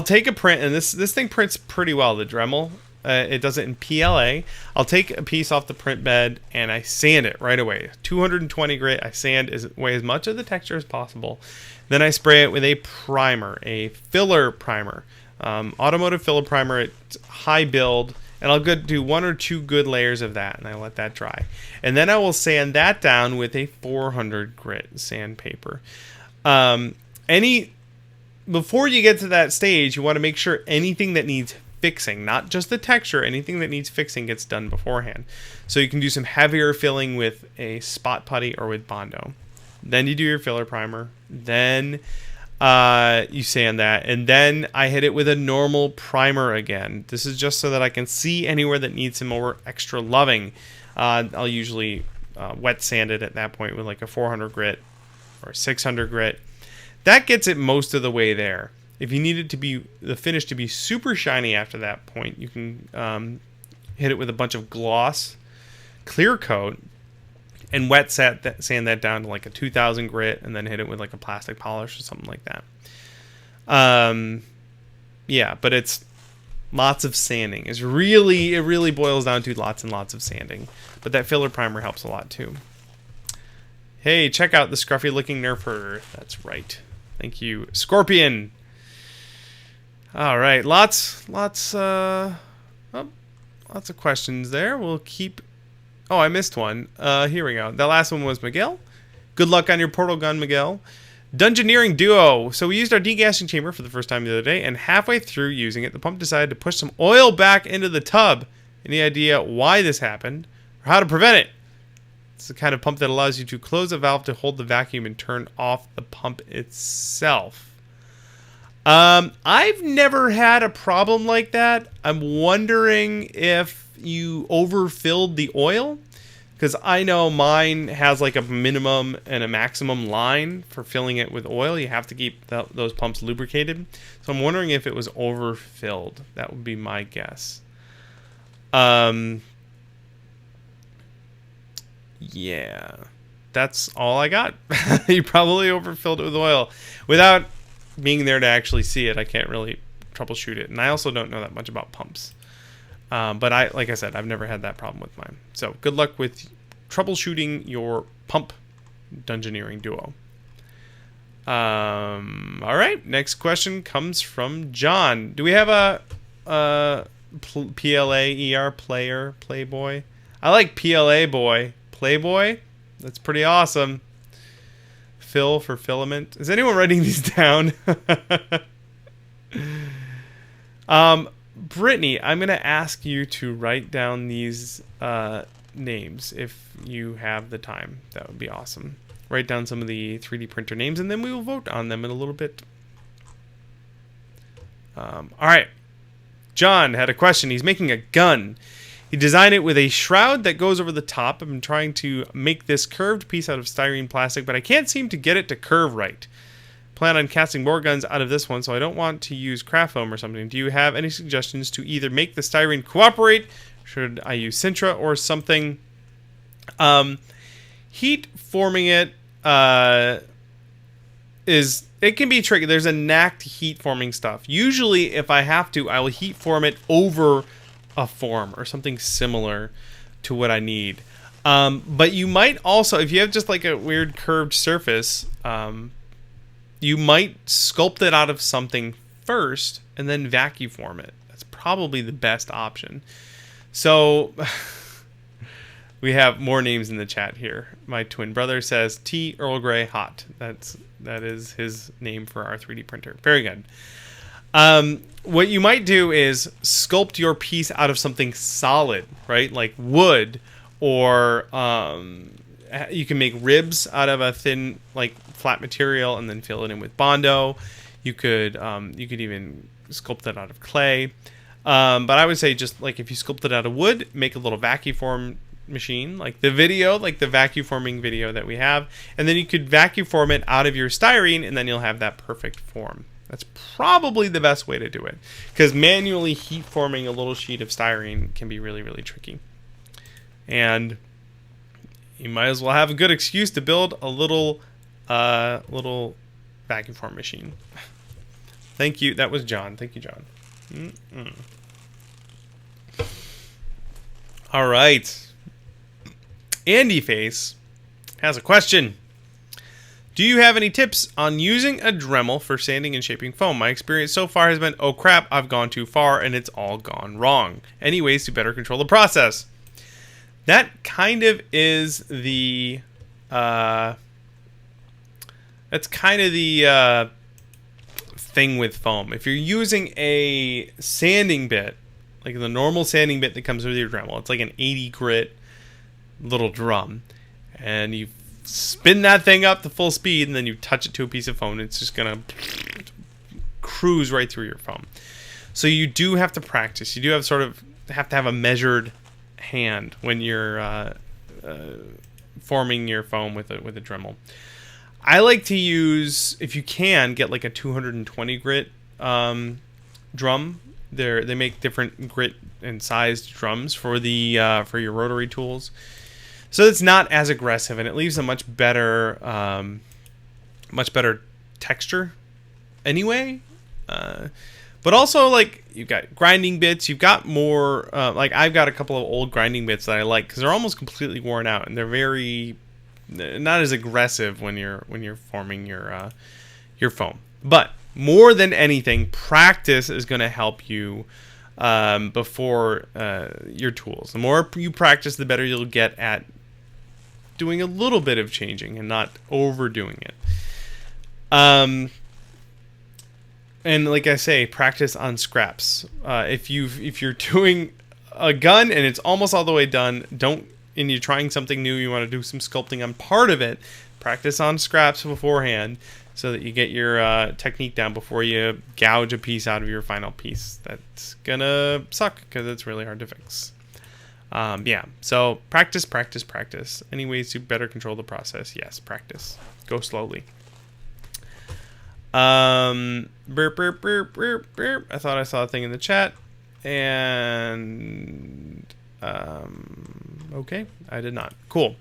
S1: take a print, and this thing prints pretty well, the Dremel. It does it in PLA. I'll take a piece off the print bed, and I sand it right away. 220 grit, I sand away as much of the texture as possible. Then I spray it with a primer, a filler primer. Automotive filler primer, it's high build, and I'll do 1 or 2 good layers of that, and I let that dry. And then I will sand that down with a 400 grit sandpaper. Before you get to that stage, you want to make sure anything that needs fixing, not just the texture, anything that needs fixing gets done beforehand. So you can do some heavier filling with a spot putty or with Bondo. Then you do your filler primer. Then you sand that. And then I hit it with a normal primer again. This is just so that I can see anywhere that needs some more extra loving. I'll usually wet sand it at that point with like a 400 grit or 600 grit. That gets it most of the way there. If you need it to be the finish to be super shiny after that point, you can hit it with a bunch of gloss, clear coat, and wet sand that down to like a 2000 grit, and then hit it with like a plastic polish or something like that. Yeah, but it's lots of sanding. It really boils down to lots and lots of sanding. But that filler primer helps a lot too. Hey, check out the scruffy looking Nerf herder. That's right. Thank you, Scorpion. All right, lots of questions there. We'll keep. Oh, I missed one. Here we go. The last one was Miguel. Good luck on your portal gun, Miguel. Dungeoneering Duo. So we used our degassing chamber for the first time the other day, and halfway through using it, the pump decided to push some oil back into the tub. Any idea why this happened or how to prevent it? It's the kind of pump that allows you to close a valve to hold the vacuum and turn off the pump itself. I've never had a problem like that. I'm wondering if you overfilled the oil, because I know mine has like a minimum and a maximum line for filling it with oil. You have to keep those pumps lubricated. So I'm wondering if it was overfilled. That would be my guess. Yeah, that's all I got. You probably overfilled it with oil. Without being there to actually see it, I can't really troubleshoot it. And I also don't know that much about pumps. But like I said, I've never had that problem with mine. So good luck with troubleshooting your pump Dungeoneering Duo. All right, next question comes from John. Do we have a PLA-ER player, Playboy? I like PLA boy. Playboy? That's pretty awesome. Fill for filament. Is anyone writing these down? Brittany, I'm going to ask you to write down these names if you have the time. That would be awesome. Write down some of the 3D printer names, and then we will vote on them in a little bit. All right. John had a question. He's making a gun. He designed it with a shroud that goes over the top. I've been trying to make this curved piece out of styrene plastic, but I can't seem to get it to curve right. plan on casting more guns out of this one, so I don't want to use craft foam or something. Do you have any suggestions to either make the styrene cooperate? Should I use Sintra or something? Heat forming it it can be tricky. There's a knack to heat forming stuff. Usually, if I have to, I will heat form it over a form or something similar to what I need. But you might also, if you have just like a weird curved surface, you might sculpt it out of something first and then vacuum form it. That's probably the best option. So we have more names in the chat here. My twin brother says Tea Earl Grey Hot. That is his name for our 3D printer. Very good. What you might do is sculpt your piece out of something solid, right? Like wood, or you can make ribs out of a thin, like flat material, and then fill it in with Bondo. You could even sculpt that out of clay. But I would say just like if you sculpt it out of wood, make a little vacuum form machine, like the vacuum forming video that we have, and then you could vacuum form it out of your styrene, and then you'll have that perfect form. That's probably the best way to do it, because manually heat forming a little sheet of styrene can be really, really tricky, and you might as well have a good excuse to build a little vacuum form machine. Thank you. That was John. Thank you, John. All right. Andy Face has a question. Do you have any tips on using a Dremel for sanding and shaping foam? My experience so far has been, oh crap, I've gone too far and it's all gone wrong. Any ways to better control the process? That kind of is the thing with foam. If you're using a sanding bit, like the normal sanding bit that comes with your Dremel, it's like an 80 grit little drum, and you spin that thing up to full speed, and then you touch it to a piece of foam, and it's just gonna cruise right through your foam. So you do have to practice. You do have to have a measured hand when you're forming your foam with a Dremel. I like to use, if you can, get like a 220 grit drum. They make different grit and sized drums for your rotary tools. So it's not as aggressive, and it leaves a much better texture anyway. But also, like, you've got grinding bits. You've got more, like I've got a couple of old grinding bits that I like because they're almost completely worn out, and they're very not as aggressive when you're forming your foam. But more than anything, practice is going to help you before your tools. The more you practice, the better you'll get at doing a little bit of changing and not overdoing it. And like I say, practice on scraps. If you're doing a gun and it's almost all the way done, and you're trying something new, you want to do some sculpting on part of it, practice on scraps beforehand so that you get your technique down before you gouge a piece out of your final piece. That's gonna suck because it's really hard to fix. So practice. Any ways to better control the process? Yes, practice. Go slowly. Burp. I thought I saw a thing in the chat, and okay, I did not. Cool.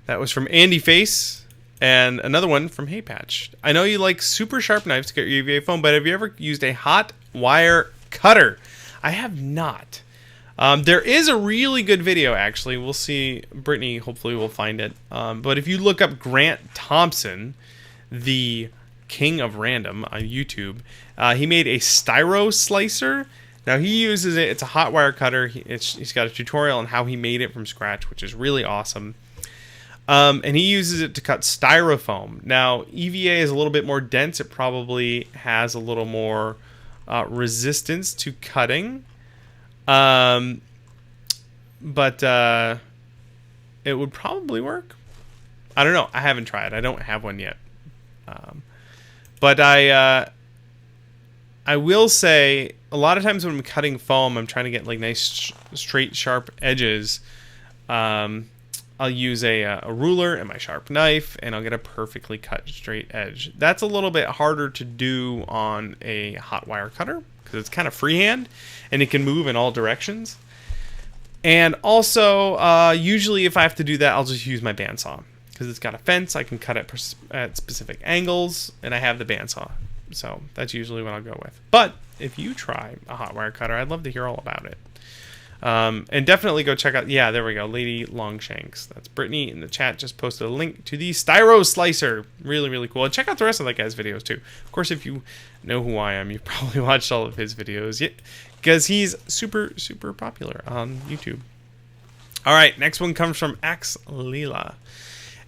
S1: That was from Andy Face, and another one from Hey Patch. I know you like super sharp knives to get your UVA foam, but have you ever used a hot wire cutter? I have not. There is a really good video, actually. We'll see. Brittany hopefully will find it. But if you look up Grant Thompson, the king of random on YouTube, he made a Styro-Slicer. Now he uses it. It's a hot wire cutter. He's got a tutorial on how he made it from scratch, which is really awesome. And he uses it to cut styrofoam. Now EVA is a little bit more dense. It probably has a little more resistance to cutting. But it would probably work. I don't know. I haven't tried. I don't have one yet. But I will say a lot of times when I'm cutting foam, I'm trying to get like nice, straight, sharp edges. I'll use a ruler and my sharp knife, and I'll get a perfectly cut straight edge. That's a little bit harder to do on a hot wire cutter because it's kind of freehand and it can move in all directions. And also, usually if I have to do that, I'll just use my bandsaw because it's got a fence. I can cut it at specific angles, and I have the bandsaw. So that's usually what I'll go with. But if you try a hot wire cutter, I'd love to hear all about it. And definitely go check out, yeah, there we go, Lady Longshanks. That's Brittany in the chat, just posted a link to the Styro-Slicer. Really, really cool. And check out the rest of that guy's videos, too. Of course, if you know who I am, you've probably watched all of his videos, because he's super, super popular on YouTube. All right, next one comes from Axe Leela.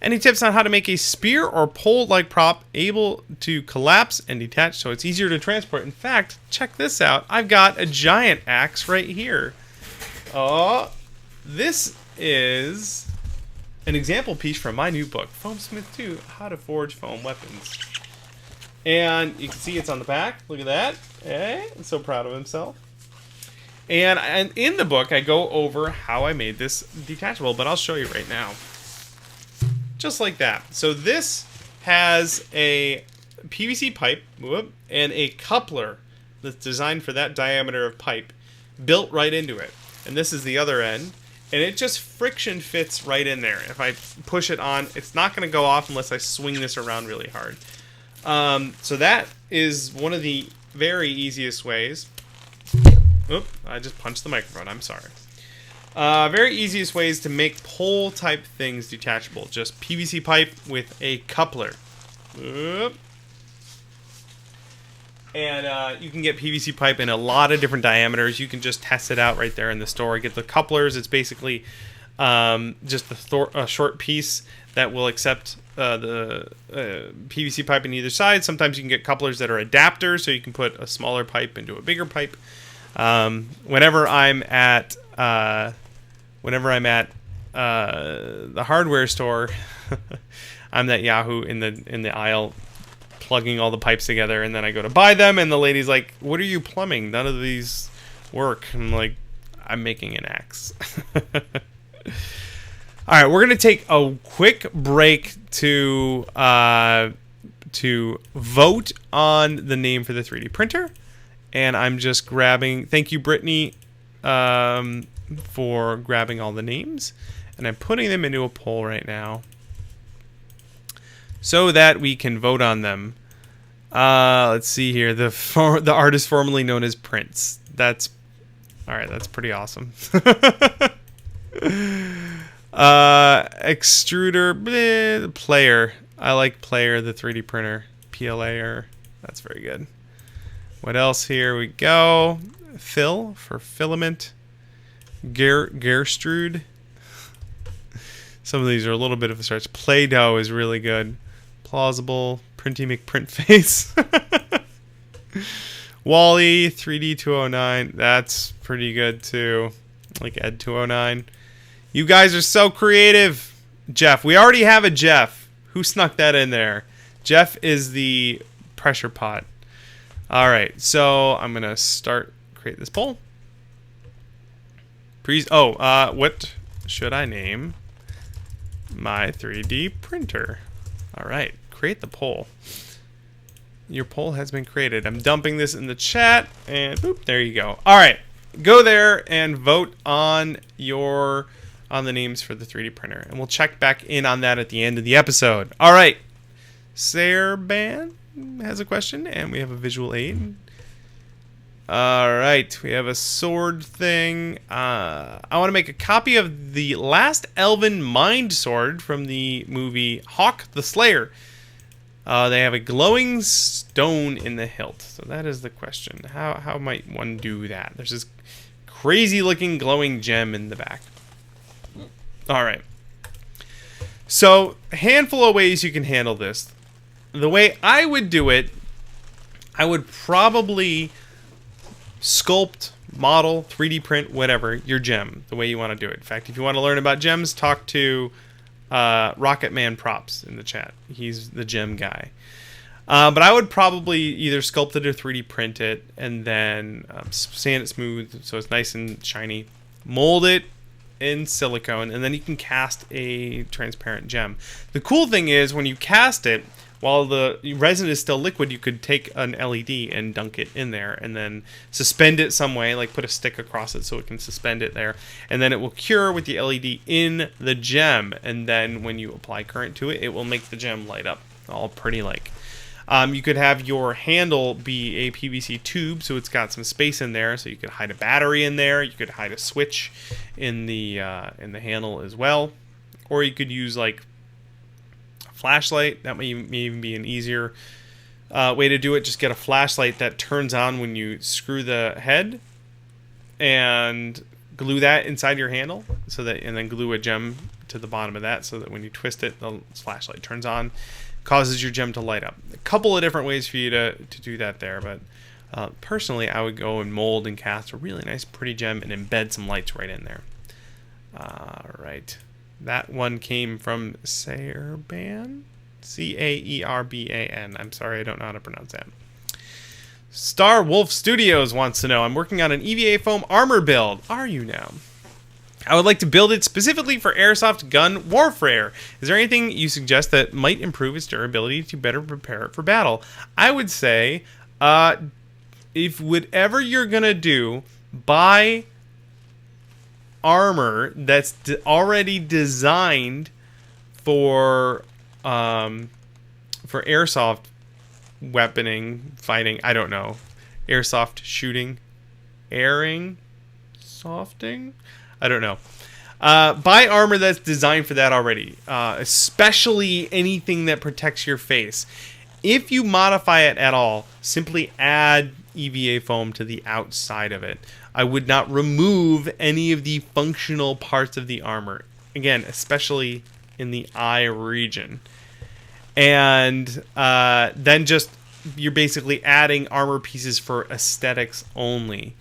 S1: Any tips on how to make a spear or pole-like prop able to collapse and detach so it's easier to transport? In fact, check this out. I've got a giant axe right here. Oh, this is an example piece from my new book, Foamsmith 2, How to Forge Foam Weapons. And you can see it's on the back. Look at that. Hey, I'm so proud of himself. And in the book, I go over how I made this detachable, but I'll show you right now. Just like that. So this has a PVC pipe and a coupler that's designed for that diameter of pipe built right into it. And this is the other end, and it just friction fits right in there. If I push it on, it's not going to go off unless I swing this around really hard. So that is one of the very easiest ways. Oop, I just punched the microphone. I'm sorry. Very easiest ways to make pole type things detachable. Just PVC pipe with a coupler. Oop. And you can get PVC pipe in a lot of different diameters. You can just test it out right there in the store. Get the couplers. It's basically just a short piece that will accept the PVC pipe in either side. Sometimes you can get couplers that are adapters, so you can put a smaller pipe into a bigger pipe. Whenever I'm at the hardware store, I'm that Yahoo in the aisle, plugging all the pipes together, and then I go to buy them, and the lady's like, "What are you plumbing? None of these work." I'm like, "I'm making an axe." All right, we're gonna take a quick break to vote on the name for the 3D printer, and I'm just grabbing. Thank you, Brittany, for grabbing all the names, and I'm putting them into a poll right now, so that we can vote on them. Let's see here. The artist formerly known as Prince. That's all right. That's pretty awesome. Extruder Player. I like Player, the 3D printer. PLA. That's very good. What else? Here we go. Phil for filament. Gerstrude. Some of these are a little bit of a stretch. Play-Doh is really good. Plausible. Printy McPrintface. Wally 3D 209. That's pretty good too. Like Ed 209. You guys are so creative. Jeff. We already have a Jeff. Who snuck that in there? Jeff is the pressure pot. All right. So I'm gonna create this poll. What should I name my 3D printer? All right. Create the poll. Your poll has been created. I'm dumping this in the chat, and boop, there you go. All right, go there and vote on the names for the 3D printer, and we'll check back in on that at the end of the episode. All right, Sarban has a question, and we have a visual aid. All right, we have a sword thing. I want to make a copy of the last Elven Mind Sword from the movie Hawk the Slayer. They have a glowing stone in the hilt. So that is the question. How might one do that? There's this crazy looking glowing gem in the back. All right. So a handful of ways you can handle this. The way I would do it, I would probably sculpt, model, 3D print, whatever, your gem, the way you want to do it. In fact, if you want to learn about gems, talk to Rocket Man Props in the chat. He's the gem guy. But I would probably either sculpt it or 3D print it, and then sand it smooth so it's nice and shiny. Mold it in silicone, and then you can cast a transparent gem. The cool thing is when you cast it, while the resin is still liquid, you could take an LED and dunk it in there and then suspend it some way, like put a stick across it so it can suspend it there. And then it will cure with the LED in the gem. And then when you apply current to it, it will make the gem light up, all pretty like. You could have your handle be a PVC tube, so it's got some space in there, so you could hide a battery in there. You could hide a switch in the handle as well, or you could use like a flashlight. That may even be an easier way to do it. Just get a flashlight that turns on when you screw the head, and glue that inside your handle, and then glue a gem to the bottom of that, so that when you twist it, the flashlight turns on. Causes your gem to light up. A couple of different ways for you to do that there, but personally I would go and mold and cast a really nice pretty gem and embed some lights right in there. Alright, that one came from Caerban, Caerban. I'm sorry, I don't know how to pronounce that. Star Wolf Studios wants to know, I'm working on an EVA foam armor build. Are you now? I would like to build it specifically for airsoft gun warfare. Is there anything you suggest that might improve its durability to better prepare it for battle? I would say, if whatever you're gonna do, buy armor that's already designed for airsoft weaponing, fighting. I don't know, airsoft shooting, airing, softing. I don't know. Buy armor that's designed for that already, especially anything that protects your face. If you modify it at all, simply add EVA foam to the outside of it. I would not remove any of the functional parts of the armor. Again, especially in the eye region. And then just, you're basically adding armor pieces for aesthetics only.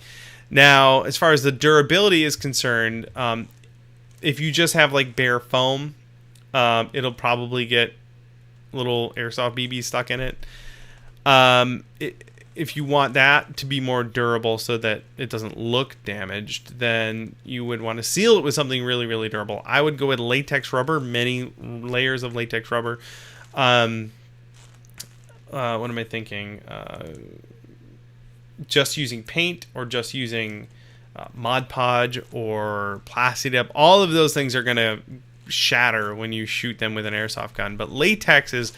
S1: Now, as far as the durability is concerned, if you just have like bare foam, it'll probably get little airsoft BBs stuck in it. If you want that to be more durable so that it doesn't look damaged, then you would want to seal it with something really, really durable. I would go with latex rubber, many layers of latex rubber. What am I thinking? Just using paint or just using Mod Podge or Plastilina, all of those things are going to shatter when you shoot them with an airsoft gun. But latex is,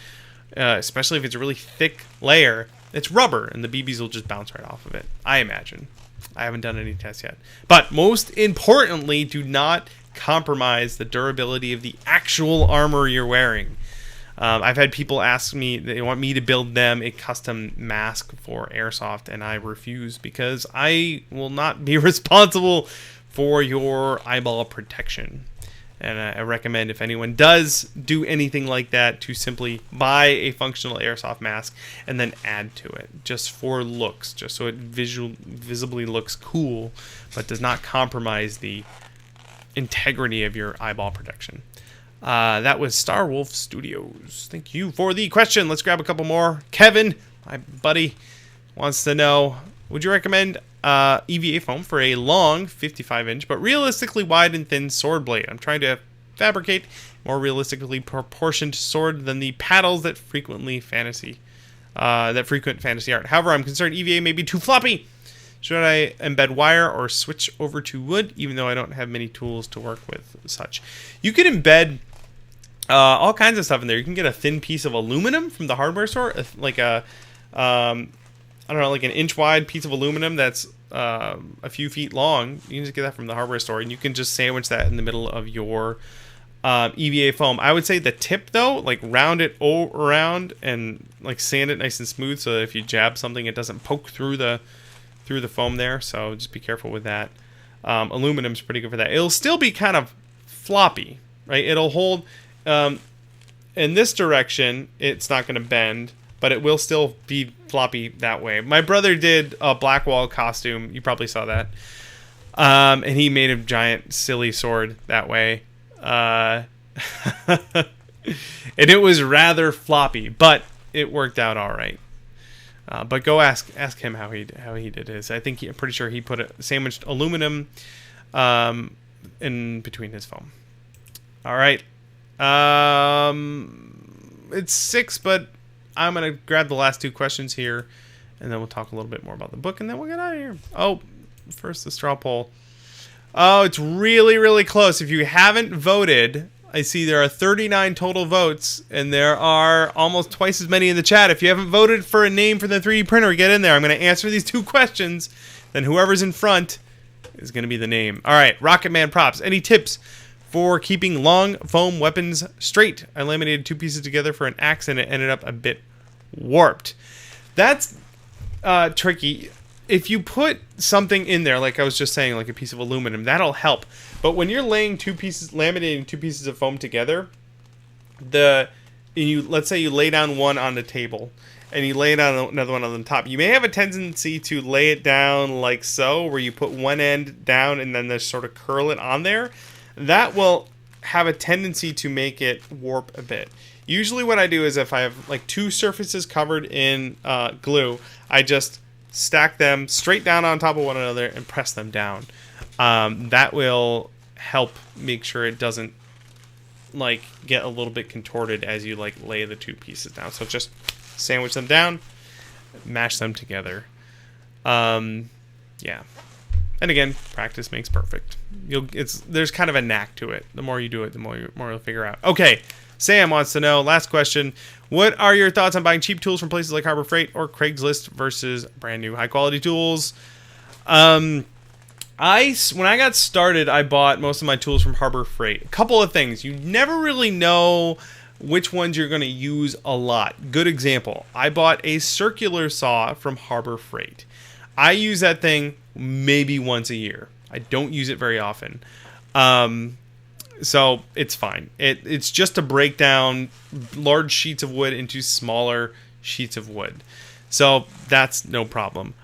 S1: especially if it's a really thick layer, it's rubber, and the BBs will just bounce right off of it, I imagine. I haven't done any tests yet. But most importantly, do not compromise the durability of the actual armor you're wearing. I've had people ask me, they want me to build them a custom mask for airsoft, and I refuse because I will not be responsible for your eyeball protection. And I recommend, if anyone does do anything like that, to simply buy a functional airsoft mask and then add to it, just for looks, just so it visibly looks cool, but does not compromise the integrity of your eyeball protection. That was Star Wolf Studios. Thank you for the question. Let's grab a couple more. Kevin, my buddy, wants to know, would you recommend EVA foam for a long 55-inch but realistically wide and thin sword blade? I'm trying to fabricate more realistically proportioned sword than the paddles that frequent fantasy art. However, I'm concerned EVA may be too floppy. Should I embed wire or switch over to wood, even though I don't have many tools to work with such? You can embed all kinds of stuff in there. You can get a thin piece of aluminum from the hardware store, like I don't know, like an inch wide piece of aluminum that's a few feet long. You can just get that from the hardware store, and you can just sandwich that in the middle of your EVA foam. I would say the tip, though, like round it around and like sand it nice and smooth, so that if you jab something, it doesn't poke through the foam there. So just be careful with that. Aluminum's pretty good for that. It'll still be kind of floppy, right? It'll hold in this direction. It's not going to bend, but it will still be floppy that way. My brother did a Blackwall costume. You probably saw that. And he made a giant silly sword that way. And it was rather floppy, but it worked out all right. But go ask him how he did his. I'm pretty sure he put a sandwiched aluminum in between his foam. All right. It's 6, but I'm going to grab the last 2 questions here, and then we'll talk a little bit more about the book, and then we'll get out of here. Oh, first the straw poll. Oh, it's really, really close. If you haven't voted, I see there are 39 total votes, and there are almost twice as many in the chat. If you haven't voted for a name for the 3D printer, get in there. I'm going to answer these 2 questions, then whoever's in front is going to be the name. All right, Rocket Man Props. Any tips for keeping long foam weapons straight? I laminated 2 pieces together for an axe, and it ended up a bit warped. That's tricky. If you put something in there, like I was just saying, like a piece of aluminum, that'll help. But when you're laminating 2 pieces of foam together, let's say you lay down one on the table, and you lay down another one on the top. You may have a tendency to lay it down like so, where you put one end down and then just sort of curl it on there. That will have a tendency to make it warp a bit. Usually what I do is if I have like 2 surfaces covered in glue, I just stack them straight down on top of one another and press them down. That will help make sure it doesn't like get a little bit contorted as you like lay the 2 pieces down. So just sandwich them down, mash them together. Yeah. And again, practice makes perfect. There's kind of a knack to it. The more you do it, the more you'll figure out. Okay, Sam wants to know, last question, what are your thoughts on buying cheap tools from places like Harbor Freight or Craigslist versus brand new high quality tools? When I got started, I bought most of my tools from Harbor Freight. A couple of things. You never really know which ones you're going to use a lot. Good example. I bought a circular saw from Harbor Freight. I use that thing maybe once a year. I don't use it very often. So it's fine. It's just to break down large sheets of wood into smaller sheets of wood. So that's no problem.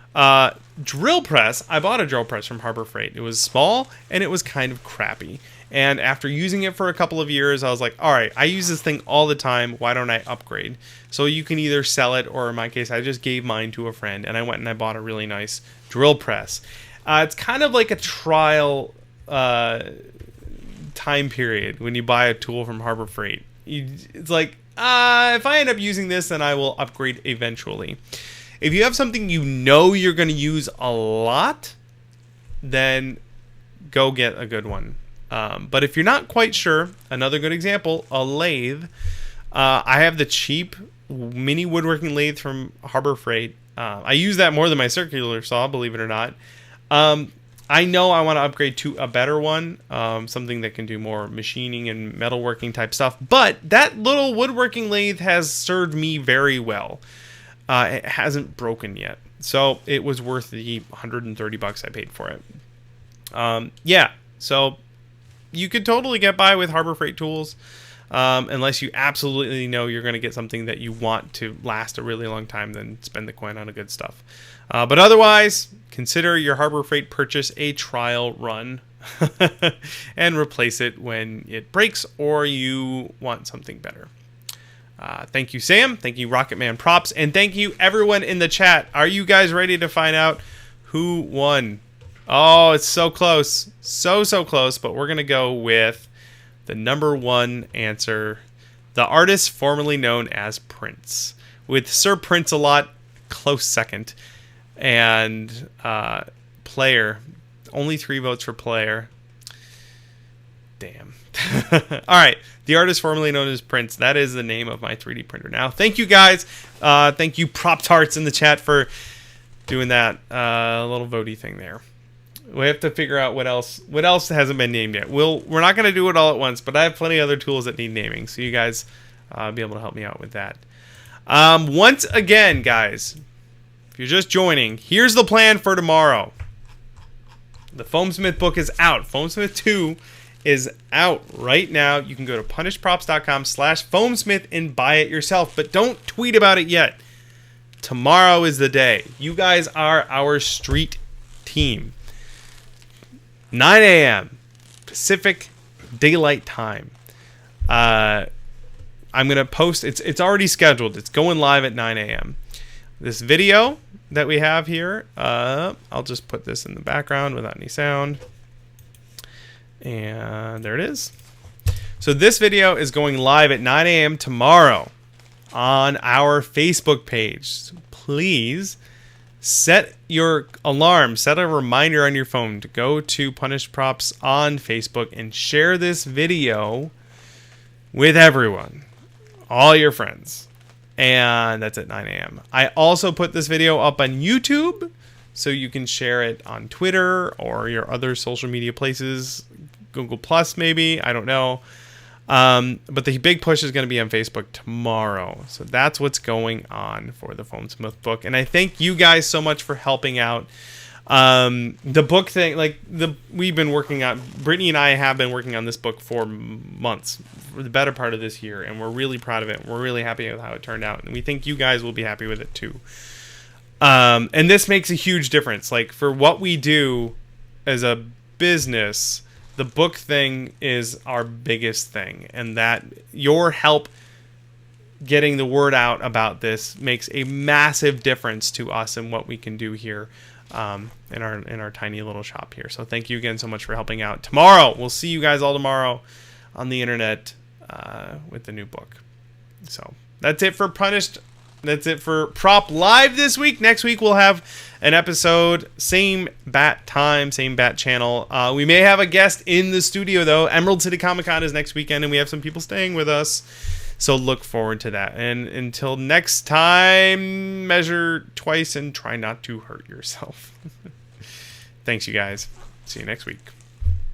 S1: Drill press. I bought a drill press from Harbor Freight. It was small and it was kind of crappy. And after using it for a couple of years, I was like, all right, I use this thing all the time. Why don't I upgrade? So you can either sell it, or in my case, I just gave mine to a friend and I went and I bought a really nice drill press. It's kind of like a trial time period when you buy a tool from Harbor Freight. It's like, if I end up using this, then I will upgrade eventually. If you have something you know you're going to use a lot, then go get a good one. But if you're not quite sure, another good example, a lathe. I have the cheap mini woodworking lathe from Harbor Freight. I use that more than my circular saw, believe it or not. I know I want to upgrade to a better one, something that can do more machining and metalworking type stuff. But that little woodworking lathe has served me very well. It hasn't broken yet, so it was worth the $130 I paid for it. Yeah, so you could totally get by with Harbor Freight tools, unless you absolutely know you're going to get something that you want to last a really long time. Then spend the coin on the good stuff. But otherwise, consider your Harbor Freight purchase a trial run and replace it when it breaks or you want something better. Thank you, Sam. Thank you, Rocket Man Props. And thank you, everyone in the chat. Are you guys ready to find out who won? Oh, it's so close. So close. But we're going to go with the number 1 answer. The artist formerly known as Prince. With Sir Prince-A-Lot close second. And Player. Only 3 votes for Player. Damn. All right. The artist formerly known as Prince. That is the name of my 3D printer now. Thank you, guys. Thank you, Prop Tarts in the chat, for doing that little votey thing there. We have to figure out what else hasn't been named yet. We're not going to do it all at once, but I have plenty of other tools that need naming, so you guys be able to help me out with that. Once again, guys, if you're just joining, here's the plan for tomorrow. The Foamsmith book is out. Foamsmith 2 is out right now. You can go to punishprops.com/Foamsmith and buy it yourself, but don't tweet about it yet. Tomorrow is the day. You guys are our street team. 9 a.m. Pacific Daylight Time. I'm going to post, it's already scheduled. It's going live at 9 a.m. This video that we have here, I'll just put this in the background without any sound. And there it is. So this video is going live at 9 a.m. tomorrow on our Facebook page. So please set your alarm, set a reminder on your phone to go to Punished Props on Facebook and share this video with everyone, all your friends. And that's at 9 a.m. I also put this video up on YouTube, so you can share it on Twitter or your other social media places, Google Plus maybe, I don't know. But the big push is going to be on Facebook tomorrow. So that's what's going on for the Foamsmith book. And I thank you guys so much for helping out. The book thing, we've been working on, Brittany and I have been working on this book for months, for the better part of this year, and we're really proud of it. We're really happy with how it turned out, and we think you guys will be happy with it too. And this makes a huge difference. Like, for what we do as a business, the book thing is our biggest thing, and that your help getting the word out about this makes a massive difference to us and what we can do here in our tiny little shop here. So thank you again so much for helping out. Tomorrow, we'll see you guys all tomorrow on the internet with the new book. So that's it for Punished. That's it for Prop Live this week. Next week we'll have an episode, same bat time, same bat channel. We may have a guest in the studio though. Emerald City Comicon is next weekend, and we have some people staying with us. So look forward to that. And until next time, measure twice and try not to hurt yourself. Thanks, you guys. See you next week.